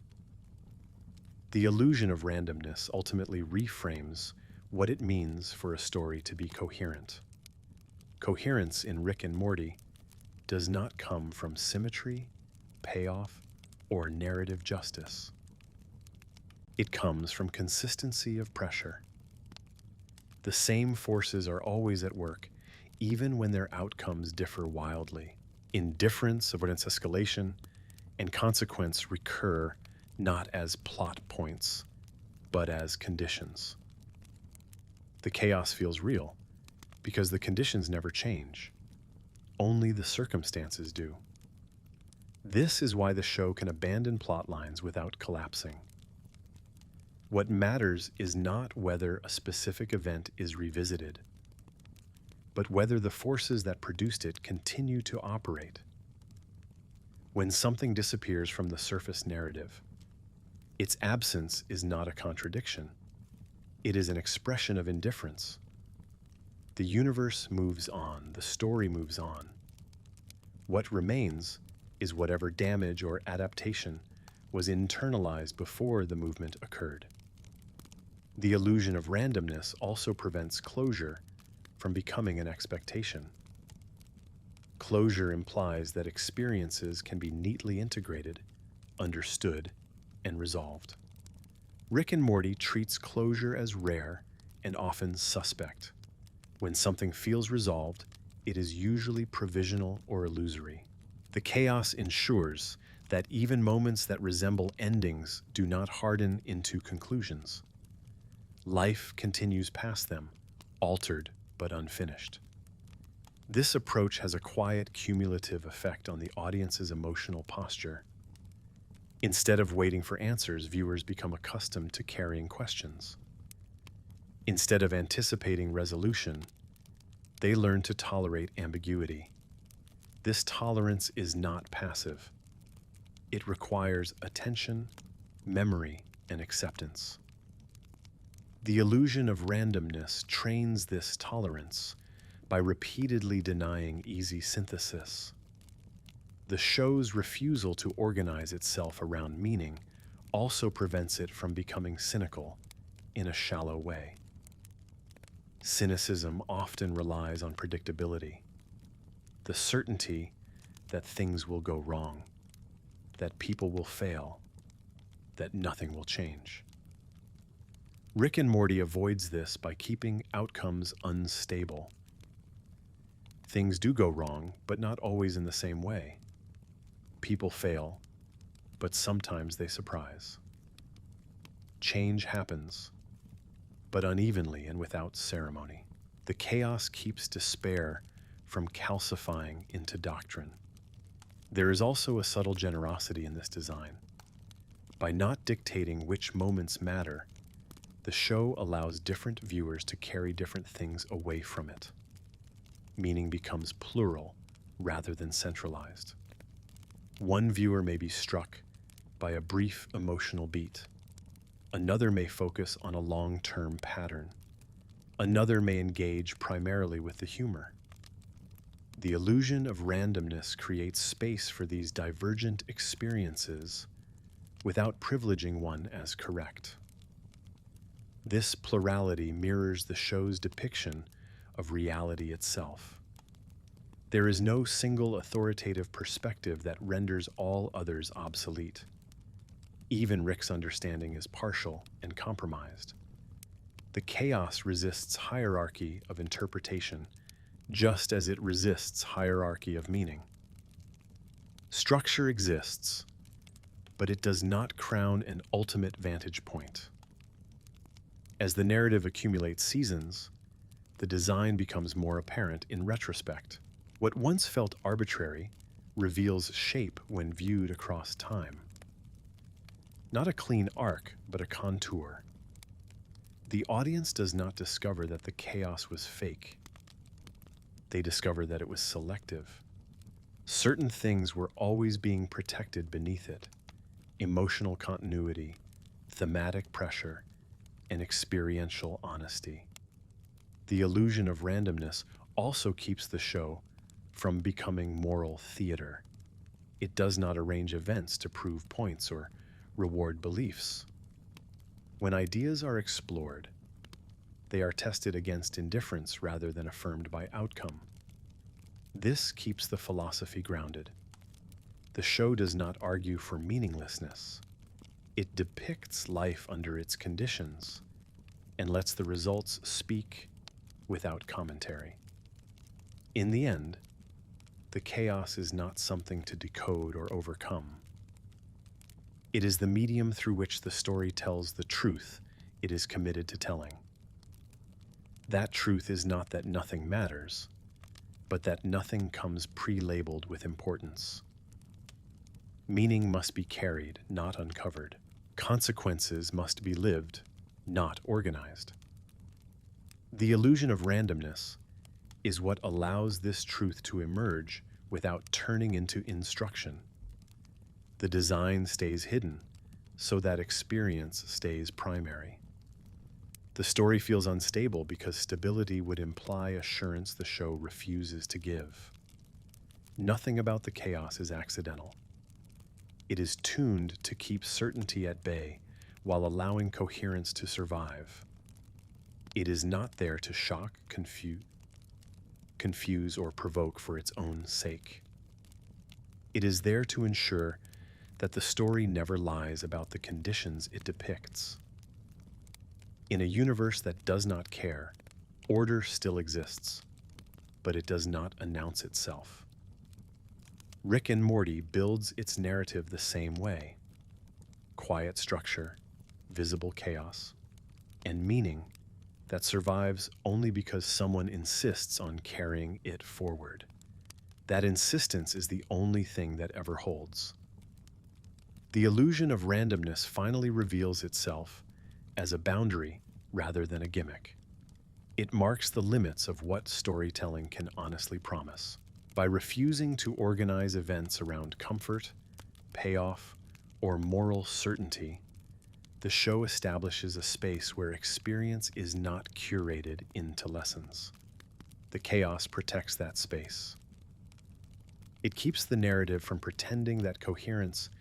The illusion of randomness ultimately reframes what it means for a story to be coherent. Coherence in Rick and Morty does not come from symmetry, payoff, or narrative justice. It comes from consistency of pressure. The same forces are always at work, even when their outcomes differ wildly. Indifference, avoidance, escalation, and consequence recur not as plot points, but as conditions. The chaos feels real because the conditions never change. Only the circumstances do. This is why the show can abandon plot lines without collapsing. What matters is not whether a specific event is revisited, but whether the forces that produced it continue to operate. When something disappears from the surface narrative, its absence is not a contradiction. It is an expression of indifference. The universe moves on, the story moves on. What remains is whatever damage or adaptation was internalized before the movement occurred. The illusion of randomness also prevents closure from becoming an expectation. Closure implies that experiences can be neatly integrated, understood, and resolved. Rick and Morty treats closure as rare and often suspect. When something feels resolved, it is usually provisional or illusory. The chaos ensures that even moments that resemble endings do not harden into conclusions. Life continues past them, altered but unfinished. This approach has a quiet, cumulative effect on the audience's emotional posture. Instead of waiting for answers, viewers become accustomed to carrying questions. Instead of anticipating resolution, they learn to tolerate ambiguity. This tolerance is not passive. It requires attention, memory, and acceptance. The illusion of randomness trains this tolerance by repeatedly denying easy synthesis. The show's refusal to organize itself around meaning also prevents it from becoming cynical in a shallow way. Cynicism often relies on predictability, the certainty that things will go wrong, that people will fail, that nothing will change. Rick and Morty avoids this by keeping outcomes unstable. Things do go wrong, but not always in the same way. People fail, but sometimes they surprise. Change happens, but unevenly and without ceremony. The chaos keeps despair from calcifying into doctrine. There is also a subtle generosity in this design. By not dictating which moments matter, the show allows different viewers to carry different things away from it. Meaning becomes plural rather than centralized. One viewer may be struck by a brief emotional beat. Another may focus on a long-term pattern. Another may engage primarily with the humor. The illusion of randomness creates space for these divergent experiences without privileging one as correct. This plurality mirrors the show's depiction of reality itself. There is no single authoritative perspective that renders all others obsolete. Even Rick's understanding is partial and compromised. The chaos resists hierarchy of interpretation, just as it resists hierarchy of meaning. Structure exists, but it does not crown an ultimate vantage point. As the narrative accumulates seasons, the design becomes more apparent in retrospect. What once felt arbitrary reveals shape when viewed across time. Not a clean arc, but a contour. The audience does not discover that the chaos was fake. They discover that it was selective. Certain things were always being protected beneath it. Emotional continuity, thematic pressure, and experiential honesty. The illusion of randomness also keeps the show from becoming moral theater. It does not arrange events to prove points or reward beliefs. When ideas are explored, they are tested against indifference rather than affirmed by outcome. This keeps the philosophy grounded. The show does not argue for meaninglessness. It depicts life under its conditions and lets the results speak without commentary. In the end, the chaos is not something to decode or overcome. It is the medium through which the story tells the truth it is committed to telling. That truth is not that nothing matters, but that nothing comes pre-labeled with importance. Meaning must be carried, not uncovered. Consequences must be lived, not organized. The illusion of randomness is what allows this truth to emerge without turning into instruction. The design stays hidden, so that experience stays primary. The story feels unstable because stability would imply assurance the show refuses to give. Nothing about the chaos is accidental. It is tuned to keep certainty at bay while allowing coherence to survive. It is not there to shock, confuse, or provoke for its own sake. It is there to ensure that the story never lies about the conditions it depicts. In a universe that does not care, order still exists, but it does not announce itself. Rick and Morty builds its narrative the same way. Quiet structure, visible chaos, and meaning that survives only because someone insists on carrying it forward. That insistence is the only thing that ever holds. The illusion of randomness finally reveals itself as a boundary rather than a gimmick. It marks the limits of what storytelling can honestly promise. By refusing to organize events around comfort, payoff, or moral certainty, the show establishes a space where experience is not curated into lessons. The chaos protects that space. It keeps the narrative from pretending that coherence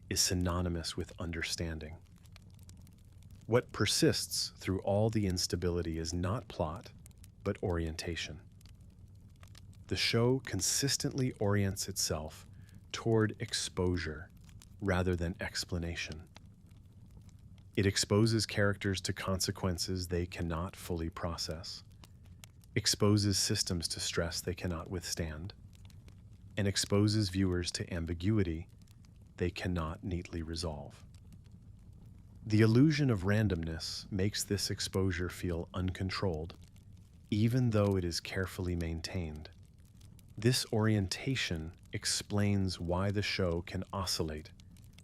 is synonymous with understanding. What persists through all the instability is not plot, but orientation. The show consistently orients itself toward exposure rather than explanation. It exposes characters to consequences they cannot fully process, exposes systems to stress they cannot withstand, and exposes viewers to ambiguity they cannot neatly resolve. The illusion of randomness makes this exposure feel uncontrolled, even though it is carefully maintained. This orientation explains why the show can oscillate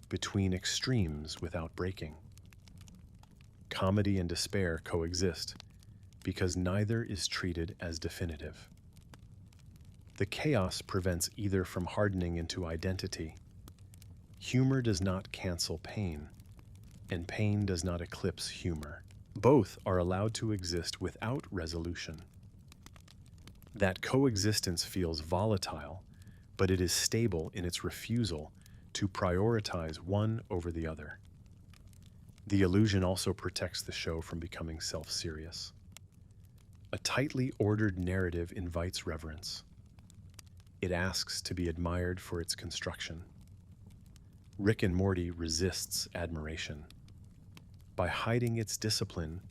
between extremes without breaking. Comedy and despair coexist because neither is treated as definitive. The chaos prevents either from hardening into identity. Humor does not cancel pain, and pain does not eclipse humor. Both are allowed to exist without resolution. That coexistence feels volatile, but it is stable in its refusal to prioritize one over the other. The illusion also protects the show from becoming self-serious. A tightly ordered narrative invites reverence. It asks to be admired for its construction. Rick and Morty resists admiration. By hiding its discipline,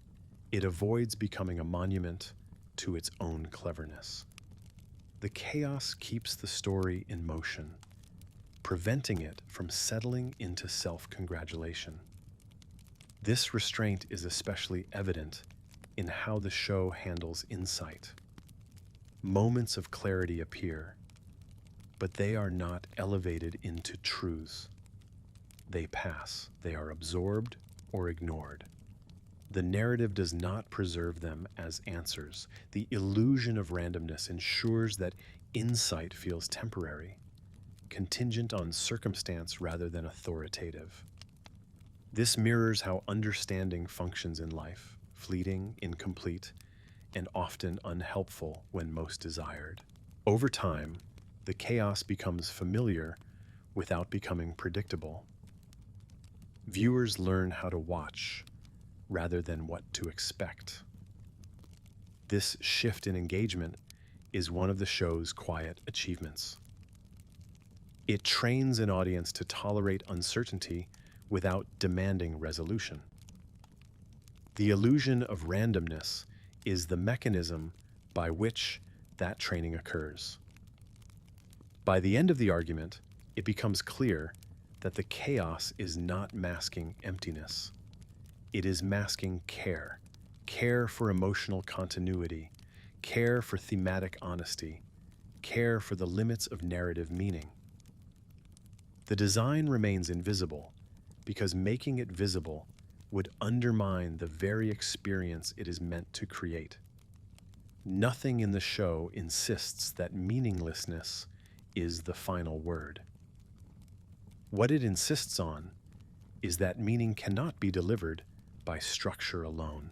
it avoids becoming a monument to its own cleverness. The chaos keeps the story in motion, preventing it from settling into self-congratulation. This restraint is especially evident in how the show handles insight. Moments of clarity appear, but they are not elevated into truths. They pass. They are absorbed or ignored. The narrative does not preserve them as answers. The illusion of randomness ensures that insight feels temporary, contingent on circumstance rather than authoritative. This mirrors how understanding functions in life, fleeting, incomplete, and often unhelpful when most desired. Over time, the chaos becomes familiar without becoming predictable. Viewers learn how to watch rather than what to expect. This shift in engagement is one of the show's quiet achievements. It trains an audience to tolerate uncertainty without demanding resolution. The illusion of randomness is the mechanism by which that training occurs. By the end of the argument, it becomes clear that the chaos is not masking emptiness. It is masking care, care for emotional continuity, care for thematic honesty, care for the limits of narrative meaning. The design remains invisible because making it visible would undermine the very experience it is meant to create. Nothing in the show insists that meaninglessness is the final word. What it insists on is that meaning cannot be delivered by structure alone.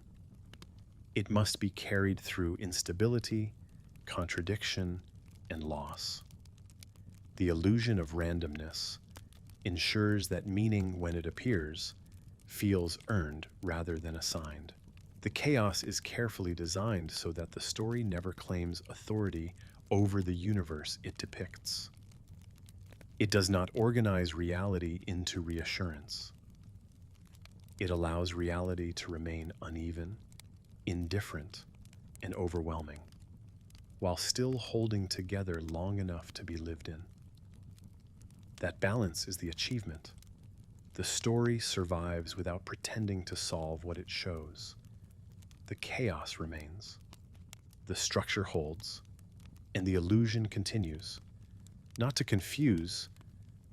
It must be carried through instability, contradiction, and loss. The illusion of randomness ensures that meaning, when it appears, feels earned rather than assigned. The chaos is carefully designed so that the story never claims authority over the universe it depicts. It does not organize reality into reassurance. It allows reality to remain uneven, indifferent, and overwhelming, while still holding together long enough to be lived in. That balance is the achievement. The story survives without pretending to solve what it shows. The chaos remains. The structure holds, and the illusion continues, not to confuse,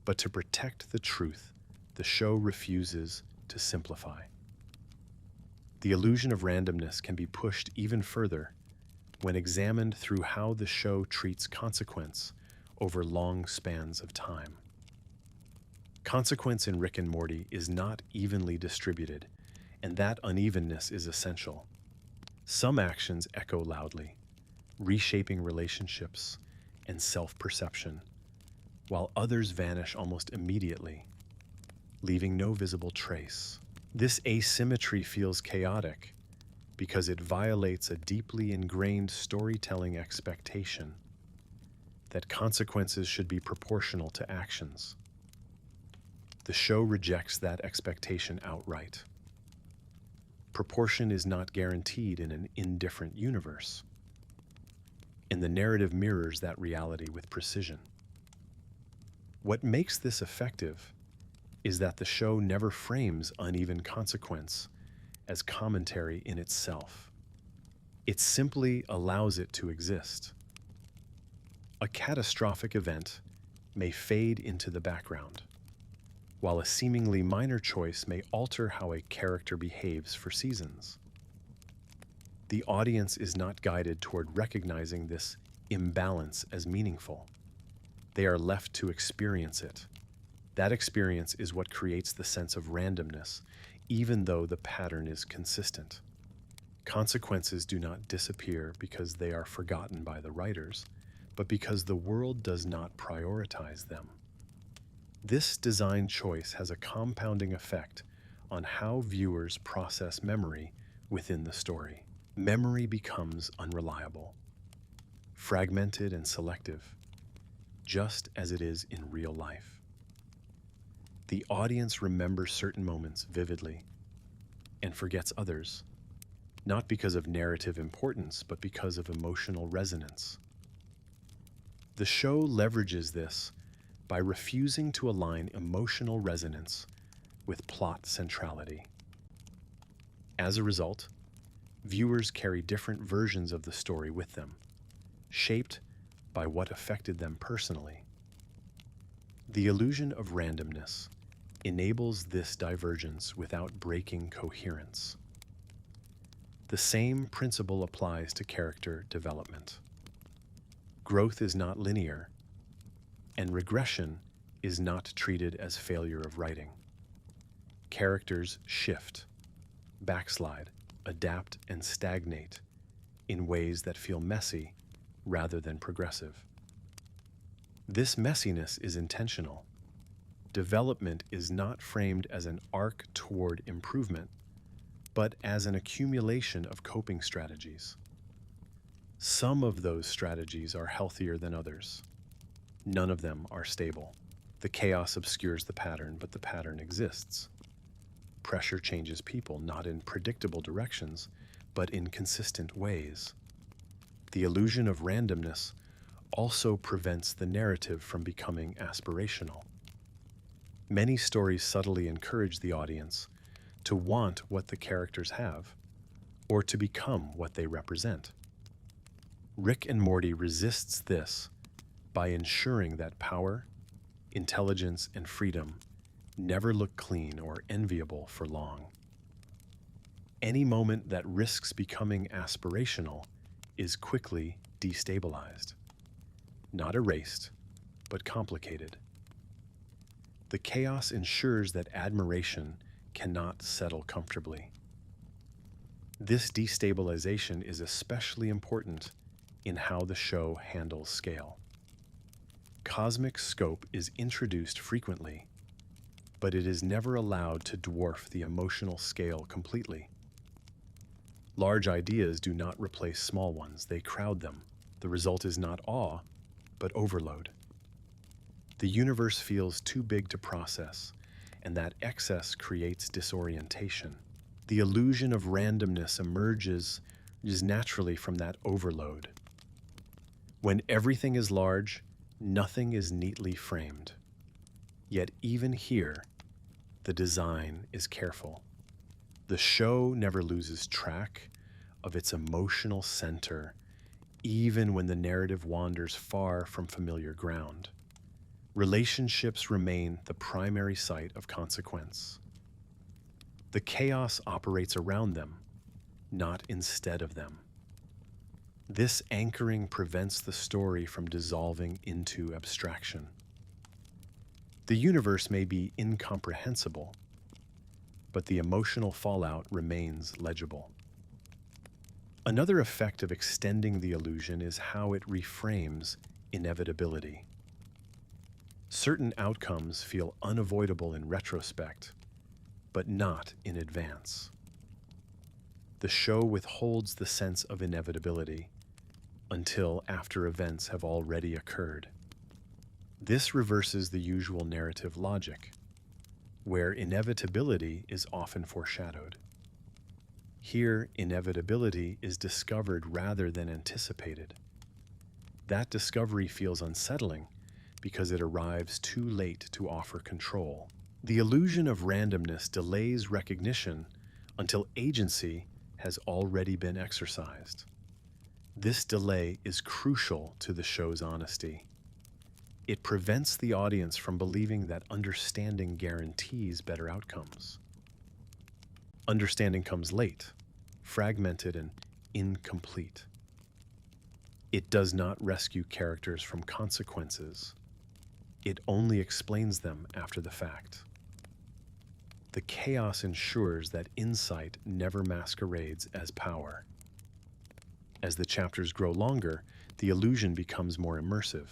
but to protect the truth the show refuses to simplify. The illusion of randomness can be pushed even further when examined through how the show treats consequence over long spans of time. Consequence in Rick and Morty is not evenly distributed, and that unevenness is essential. Some actions echo loudly, reshaping relationships and self-perception, while others vanish almost immediately, leaving no visible trace. This asymmetry feels chaotic because it violates a deeply ingrained storytelling expectation that consequences should be proportional to actions. The show rejects that expectation outright. Proportion is not guaranteed in an indifferent universe, and the narrative mirrors that reality with precision. What makes this effective is that the show never frames uneven consequence as commentary in itself. It simply allows it to exist. A catastrophic event may fade into the background, while a seemingly minor choice may alter how a character behaves for seasons. The audience is not guided toward recognizing this imbalance as meaningful. They are left to experience it. That experience is what creates the sense of randomness, even though the pattern is consistent. Consequences do not disappear because they are forgotten by the writers, but because the world does not prioritize them. This design choice has a compounding effect on how viewers process memory within the story. Memory becomes unreliable, fragmented and selective, just as it is in real life. The audience remembers certain moments vividly and forgets others, not because of narrative importance, but because of emotional resonance. The show leverages this by refusing to align emotional resonance with plot centrality. As a result, viewers carry different versions of the story with them, shaped by what affected them personally. The illusion of randomness enables this divergence without breaking coherence. The same principle applies to character development. Growth is not linear, and regression is not treated as failure of writing. Characters shift, backslide, adapt, and stagnate in ways that feel messy rather than progressive. This messiness is intentional. Development is not framed as an arc toward improvement, but as an accumulation of coping strategies. Some of those strategies are healthier than others. None of them are stable. The chaos obscures the pattern, but the pattern exists. Pressure changes people, not in predictable directions, but in consistent ways. The illusion of randomness also prevents the narrative from becoming aspirational. Many stories subtly encourage the audience to want what the characters have, or to become what they represent. Rick and Morty resists this by ensuring that power, intelligence, and freedom never look clean or enviable for long. Any moment that risks becoming aspirational is quickly destabilized, not erased, but complicated. The chaos ensures that admiration cannot settle comfortably. This destabilization is especially important in how the show handles scale. Cosmic scope is introduced frequently, but it is never allowed to dwarf the emotional scale completely. Large ideas do not replace small ones, they crowd them. The result is not awe, but overload. The universe feels too big to process, and that excess creates disorientation. The illusion of randomness emerges naturally from that overload. When everything is large, nothing is neatly framed. Yet even here, the design is careful. The show never loses track of its emotional center, even when the narrative wanders far from familiar ground. Relationships remain the primary site of consequence. The chaos operates around them, not instead of them. This anchoring prevents the story from dissolving into abstraction. The universe may be incomprehensible, but the emotional fallout remains legible. Another effect of extending the illusion is how it reframes inevitability. Certain outcomes feel unavoidable in retrospect, but not in advance. The show withholds the sense of inevitability until after events have already occurred. This reverses the usual narrative logic, where inevitability is often foreshadowed. Here, inevitability is discovered rather than anticipated. That discovery feels unsettling because it arrives too late to offer control. The illusion of randomness delays recognition until agency has already been exercised. This delay is crucial to the show's honesty. It prevents the audience from believing that understanding guarantees better outcomes. Understanding comes late, fragmented, and incomplete. It does not rescue characters from consequences. It only explains them after the fact. The chaos ensures that insight never masquerades as power. As the chapters grow longer, the illusion becomes more immersive.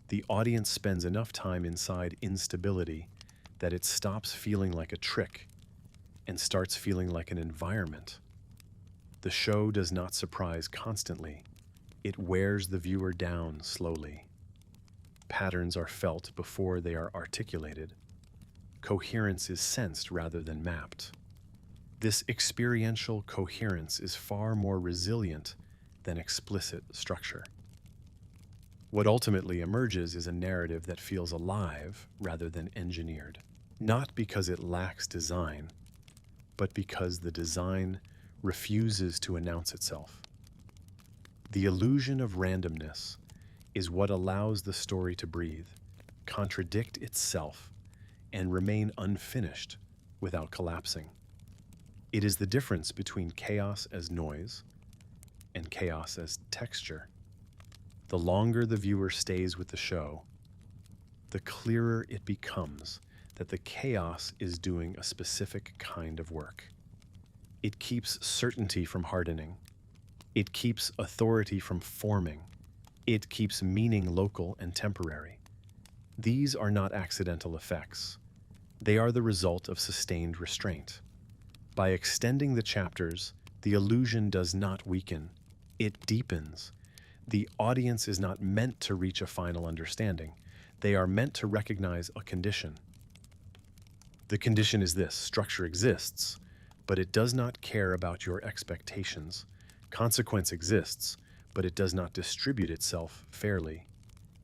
The audience spends enough time inside instability that it stops feeling like a trick and starts feeling like an environment. The show does not surprise constantly. It wears the viewer down slowly. Patterns are felt before they are articulated. Coherence is sensed rather than mapped. This experiential coherence is far more resilient than explicit structure. What ultimately emerges is a narrative that feels alive rather than engineered, not because it lacks design, but because the design refuses to announce itself. The illusion of randomness is what allows the story to breathe, contradict itself, and remain unfinished without collapsing. It is the difference between chaos as noise and chaos as texture. The longer the viewer stays with the show, the clearer it becomes that the chaos is doing a specific kind of work. It keeps certainty from hardening. It keeps authority from forming. It keeps meaning local and temporary. These are not accidental effects. They are the result of sustained restraint. By extending the chapters, the illusion does not weaken. It deepens. The audience is not meant to reach a final understanding. They are meant to recognize a condition. The condition is this: structure exists, but it does not care about your expectations. Consequence exists, but it does not distribute itself fairly.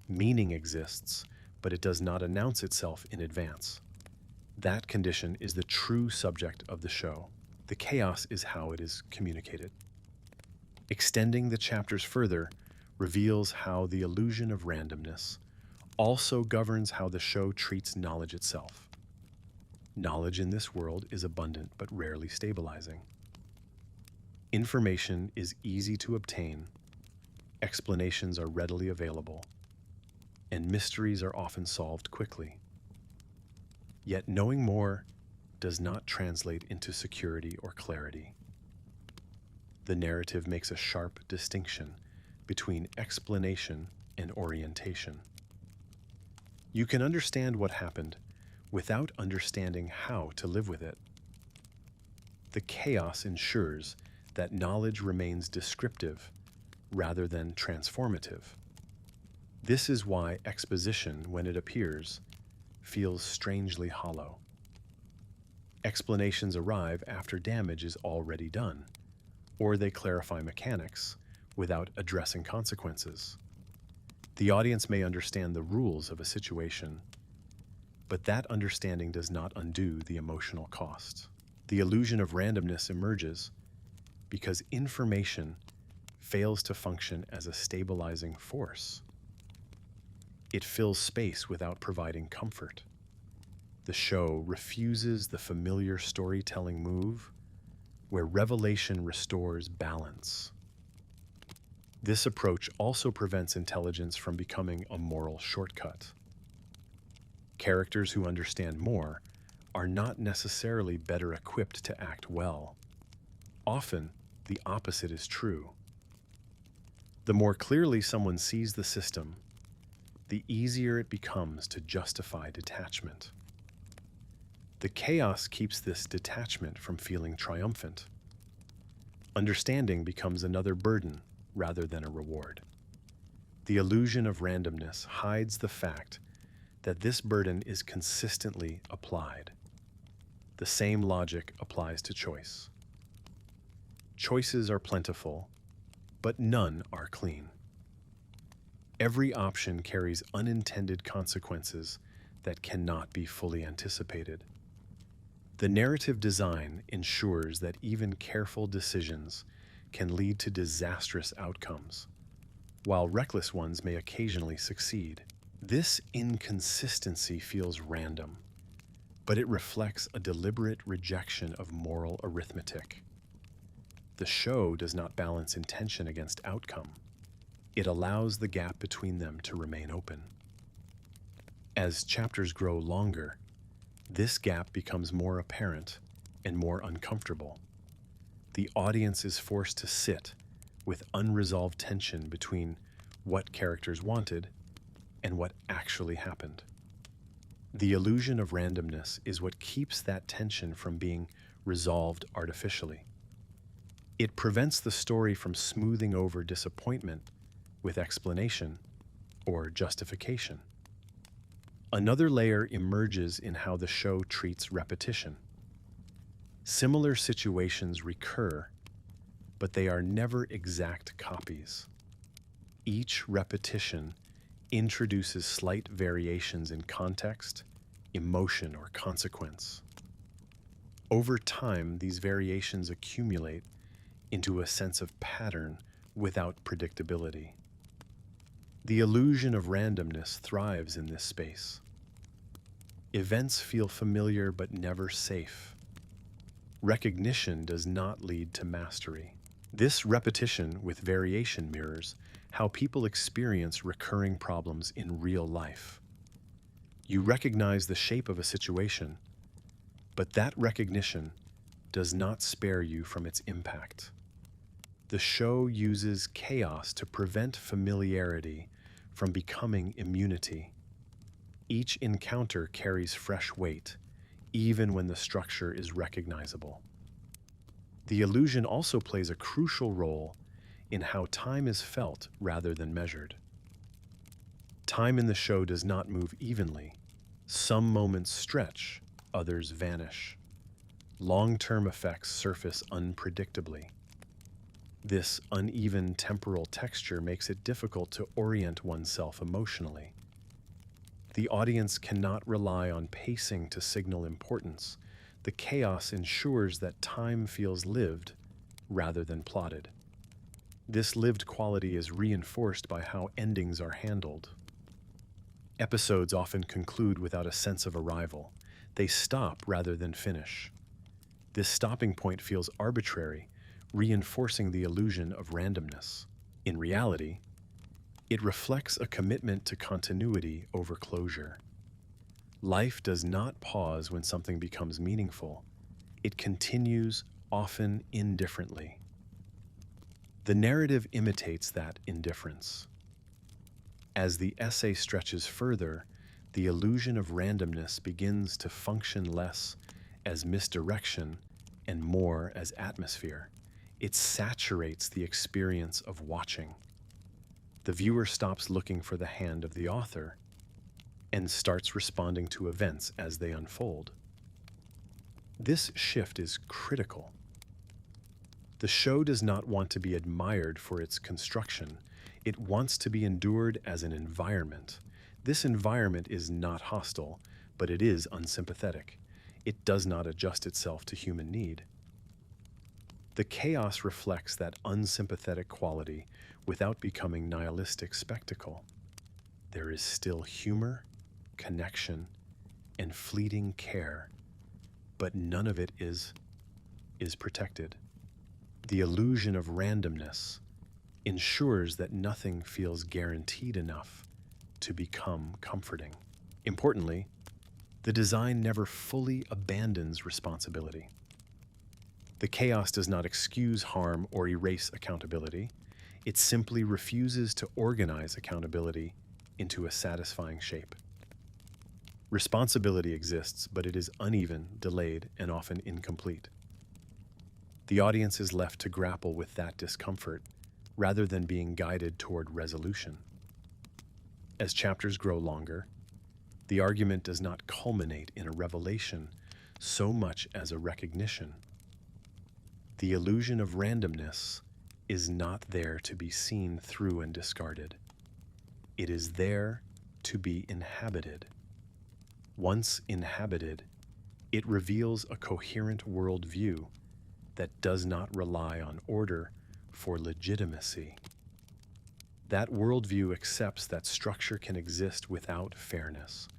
Meaning exists, but it does not announce itself in advance. That condition is the true subject of the show. The chaos is how it is communicated. Extending the chapters further reveals how the illusion of randomness also governs how the show treats knowledge itself. Knowledge in this world is abundant but rarely stabilizing. Information is easy to obtain, explanations are readily available, and mysteries are often solved quickly. Yet knowing more does not translate into security or clarity. The narrative makes a sharp distinction between explanation and orientation. You can understand what happened without understanding how to live with it. The chaos ensures that knowledge remains descriptive rather than transformative. This is why exposition, when it appears, feels strangely hollow. Explanations arrive after damage is already done, or they clarify mechanics without addressing consequences. The audience may understand the rules of a situation, but that understanding does not undo the emotional cost. The illusion of randomness emerges because information fails to function as a stabilizing force. It fills space without providing comfort. The show refuses the familiar storytelling move where revelation restores balance. This approach also prevents intelligence from becoming a moral shortcut. Characters who understand more are not necessarily better equipped to act well. Often, the opposite is true. The more clearly someone sees the system, the easier it becomes to justify detachment. The chaos keeps this detachment from feeling triumphant. Understanding becomes another burden rather than a reward. The illusion of randomness hides the fact that this burden is consistently applied. The same logic applies to choice. Choices are plentiful, but none are clean. Every option carries unintended consequences that cannot be fully anticipated. The narrative design ensures that even careful decisions can lead to disastrous outcomes, while reckless ones may occasionally succeed. This inconsistency feels random, but it reflects a deliberate rejection of moral arithmetic. The show does not balance intention against outcome. It allows the gap between them to remain open. As chapters grow longer, this gap becomes more apparent and more uncomfortable. The audience is forced to sit with unresolved tension between what characters wanted and what actually happened. The illusion of randomness is what keeps that tension from being resolved artificially. It prevents the story from smoothing over disappointment with explanation or justification. Another layer emerges in how the show treats repetition. Similar situations recur, but they are never exact copies. Each repetition introduces slight variations in context, emotion, or consequence. Over time, these variations accumulate into a sense of pattern without predictability. The illusion of randomness thrives in this space. Events feel familiar but never safe. Recognition does not lead to mastery. This repetition with variation mirrors how people experience recurring problems in real life. You recognize the shape of a situation, but that recognition does not spare you from its impact. The show uses chaos to prevent familiarity from becoming immunity. Each encounter carries fresh weight, even when the structure is recognizable. The illusion also plays a crucial role in how time is felt rather than measured. Time in the show does not move evenly. Some moments stretch, others vanish. Long-term effects surface unpredictably. This uneven temporal texture makes it difficult to orient oneself emotionally. The audience cannot rely on pacing to signal importance. The chaos ensures that time feels lived rather than plotted. This lived quality is reinforced by how endings are handled. Episodes often conclude without a sense of arrival. They stop rather than finish. This stopping point feels arbitrary, reinforcing the illusion of randomness. In reality, it reflects a commitment to continuity over closure. Life does not pause when something becomes meaningful. It continues, often indifferently. The narrative imitates that indifference. As the essay stretches further, the illusion of randomness begins to function less as misdirection and more as atmosphere. It saturates the experience of watching. The viewer stops looking for the hand of the author and starts responding to events as they unfold. This shift is critical. The show does not want to be admired for its construction. It wants to be endured as an environment. This environment is not hostile, but it is unsympathetic. It does not adjust itself to human need. The chaos reflects that unsympathetic quality without becoming nihilistic spectacle. There is still humor, connection, and fleeting care, but none of it is protected. The illusion of randomness ensures that nothing feels guaranteed enough to become comforting. Importantly, the design never fully abandons responsibility. The chaos does not excuse harm or erase accountability. It simply refuses to organize accountability into a satisfying shape. Responsibility exists, but it is uneven, delayed, and often incomplete. The audience is left to grapple with that discomfort rather than being guided toward resolution. As chapters grow longer, the argument does not culminate in a revelation so much as a recognition. The illusion of randomness is not there to be seen through and discarded. It is there to be inhabited. Once inhabited, it reveals a coherent worldview that does not rely on order for legitimacy. That worldview accepts that structure can exist without fairness,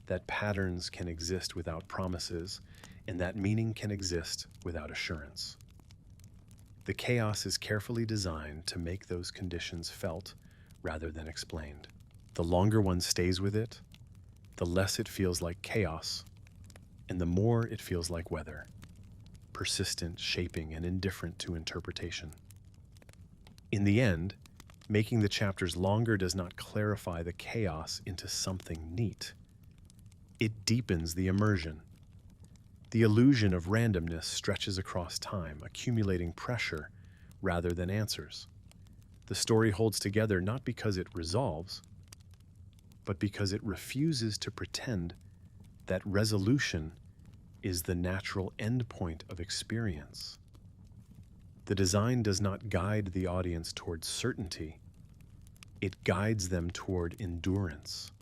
that patterns can exist without promises, and that meaning can exist without assurance. The chaos is carefully designed to make those conditions felt rather than explained. The longer one stays with it, the less it feels like chaos, and the more it feels like weather, persistent, shaping, and indifferent to interpretation. In the end, making the chapters longer does not clarify the chaos into something neat. It deepens the immersion. The illusion of randomness stretches across time, accumulating pressure rather than answers. The story holds together not because it resolves, but because it refuses to pretend that resolution is the natural endpoint of experience. The design does not guide the audience toward certainty, it guides them toward endurance.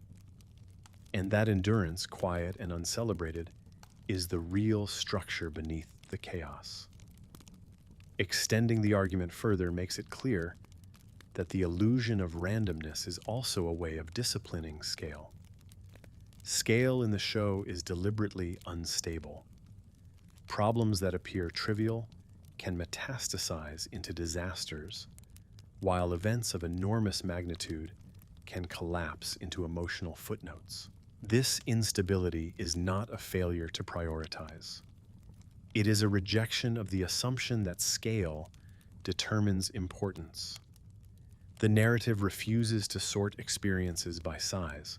And that endurance, quiet and uncelebrated, is the real structure beneath the chaos. Extending the argument further makes it clear that the illusion of randomness is also a way of disciplining scale. Scale in the show is deliberately unstable. Problems that appear trivial can metastasize into disasters, while events of enormous magnitude can collapse into emotional footnotes. This instability is not a failure to prioritize. It is a rejection of the assumption that scale determines importance. The narrative refuses to sort experiences by size,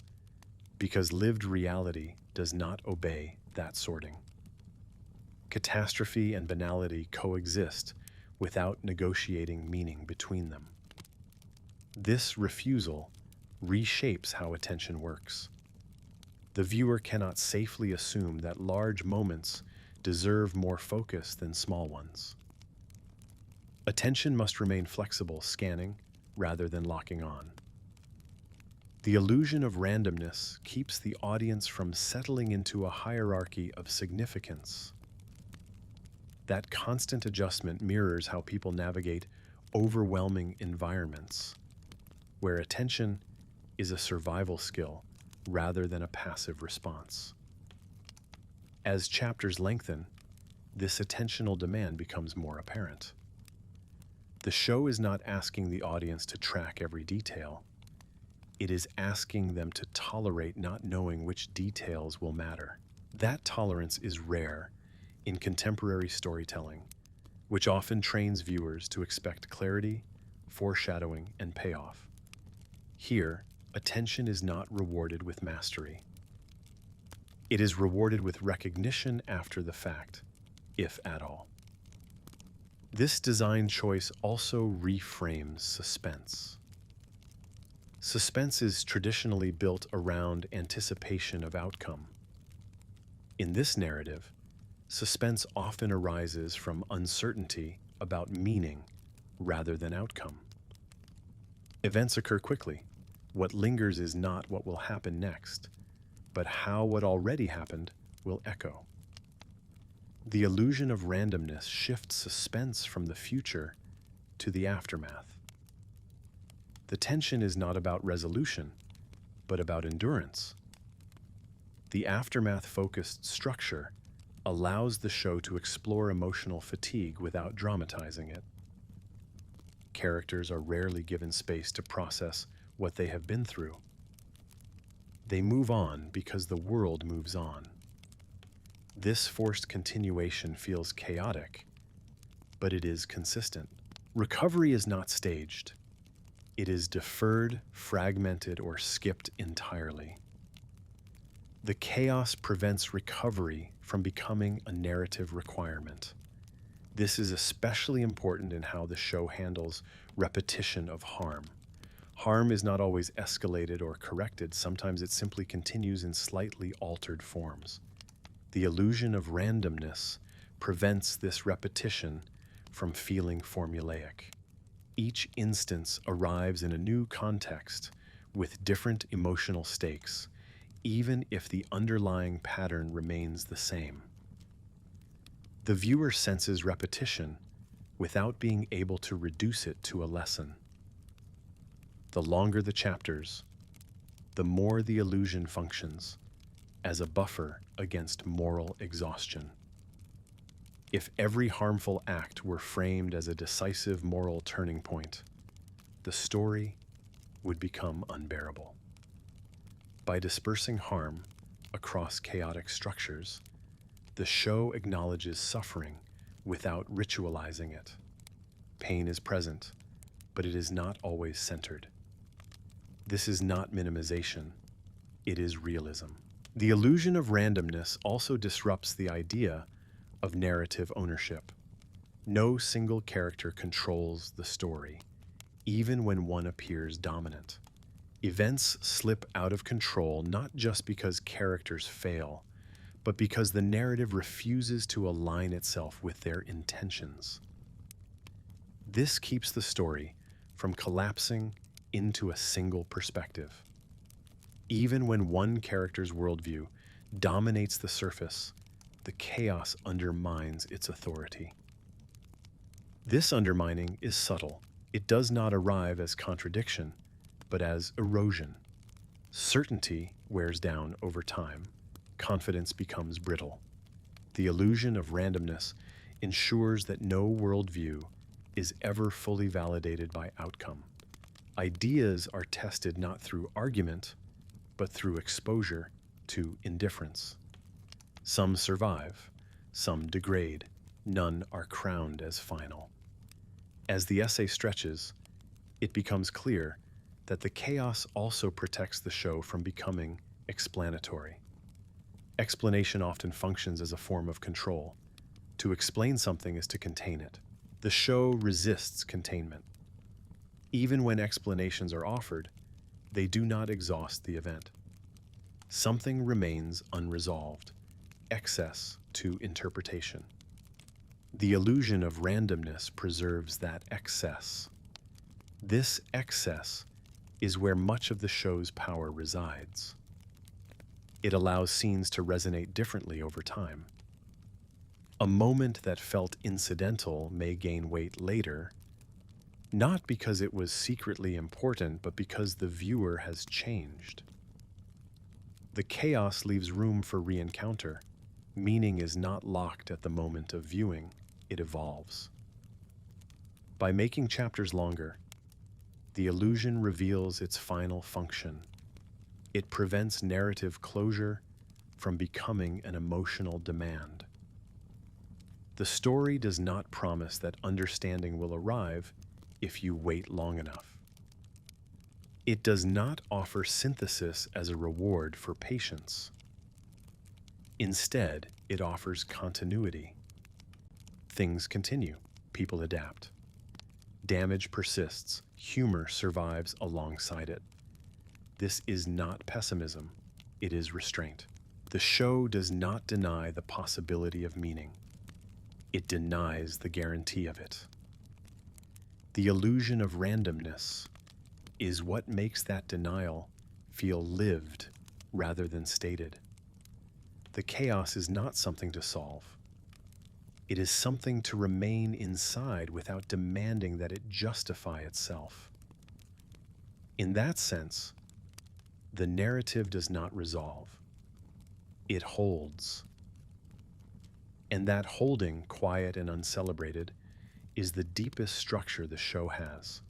because lived reality does not obey that sorting. Catastrophe and banality coexist without negotiating meaning between them. This refusal reshapes how attention works. The viewer cannot safely assume that large moments deserve more focus than small ones. Attention must remain flexible, scanning rather than locking on. The illusion of randomness keeps the audience from settling into a hierarchy of significance. That constant adjustment mirrors how people navigate overwhelming environments, where attention is a survival skill rather than a passive response. As chapters lengthen, this attentional demand becomes more apparent. The show is not asking the audience to track every detail. It is asking them to tolerate not knowing which details will matter. That tolerance is rare in contemporary storytelling, which often trains viewers to expect clarity, foreshadowing, and payoff. Here, attention is not rewarded with mastery. It is rewarded with recognition after the fact, if at all. This design choice also reframes suspense. Suspense is traditionally built around anticipation of outcome. In this narrative, suspense often arises from uncertainty about meaning rather than outcome. Events occur quickly. What lingers is not what will happen next, but how what already happened will echo. The illusion of randomness shifts suspense from the future to the aftermath. The tension is not about resolution, but about endurance. The aftermath-focused structure allows the show to explore emotional fatigue without dramatizing it. Characters are rarely given space to process what they have been through. They move on because the world moves on. This forced continuation feels chaotic, but it is consistent. Recovery is not staged. It is deferred, fragmented, or skipped entirely. The chaos prevents recovery from becoming a narrative requirement. This is especially important in how the show handles repetition of harm. Harm is not always escalated or corrected. Sometimes it simply continues in slightly altered forms. The illusion of randomness prevents this repetition from feeling formulaic. Each instance arrives in a new context with different emotional stakes, even if the underlying pattern remains the same. The viewer senses repetition without being able to reduce it to a lesson. The longer the chapters, the more the illusion functions as a buffer against moral exhaustion. If every harmful act were framed as a decisive moral turning point, the story would become unbearable. By dispersing harm across chaotic structures, the show acknowledges suffering without ritualizing it. Pain is present, but it is not always centered. This is not minimization, it is realism. The illusion of randomness also disrupts the idea of narrative ownership. No single character controls the story, even when one appears dominant. Events slip out of control not just because characters fail, but because the narrative refuses to align itself with their intentions. This keeps the story from collapsing into a single perspective. Even when one character's worldview dominates the surface, the chaos undermines its authority. This undermining is subtle. It does not arrive as contradiction, but as erosion. Certainty wears down over time. Confidence becomes brittle. The illusion of randomness ensures that no worldview is ever fully validated by outcome. Ideas are tested not through argument, but through exposure to indifference. Some survive, some degrade, none are crowned as final. As the essay stretches, it becomes clear that the chaos also protects the show from becoming explanatory. Explanation often functions as a form of control. To explain something is to contain it. The show resists containment. Even when explanations are offered, they do not exhaust the event. Something remains unresolved, excess to interpretation. The illusion of randomness preserves that excess. This excess is where much of the show's power resides. It allows scenes to resonate differently over time. A moment that felt incidental may gain weight later, not because it was secretly important, but because the viewer has changed. The chaos leaves room for re-encounter. Meaning is not locked at the moment of viewing, it evolves. By making chapters longer, the illusion reveals its final function. It prevents narrative closure from becoming an emotional demand. The story does not promise that understanding will arrive if you wait long enough. It does not offer synthesis as a reward for patience. Instead, it offers continuity. Things continue, people adapt. Damage persists, humor survives alongside it. This is not pessimism, it is restraint. The show does not deny the possibility of meaning. It denies the guarantee of it. The illusion of randomness is what makes that denial feel lived rather than stated. The chaos is not something to solve. It is something to remain inside without demanding that it justify itself. In that sense, the narrative does not resolve. It holds. And that holding, quiet and uncelebrated, is the deepest structure the show has.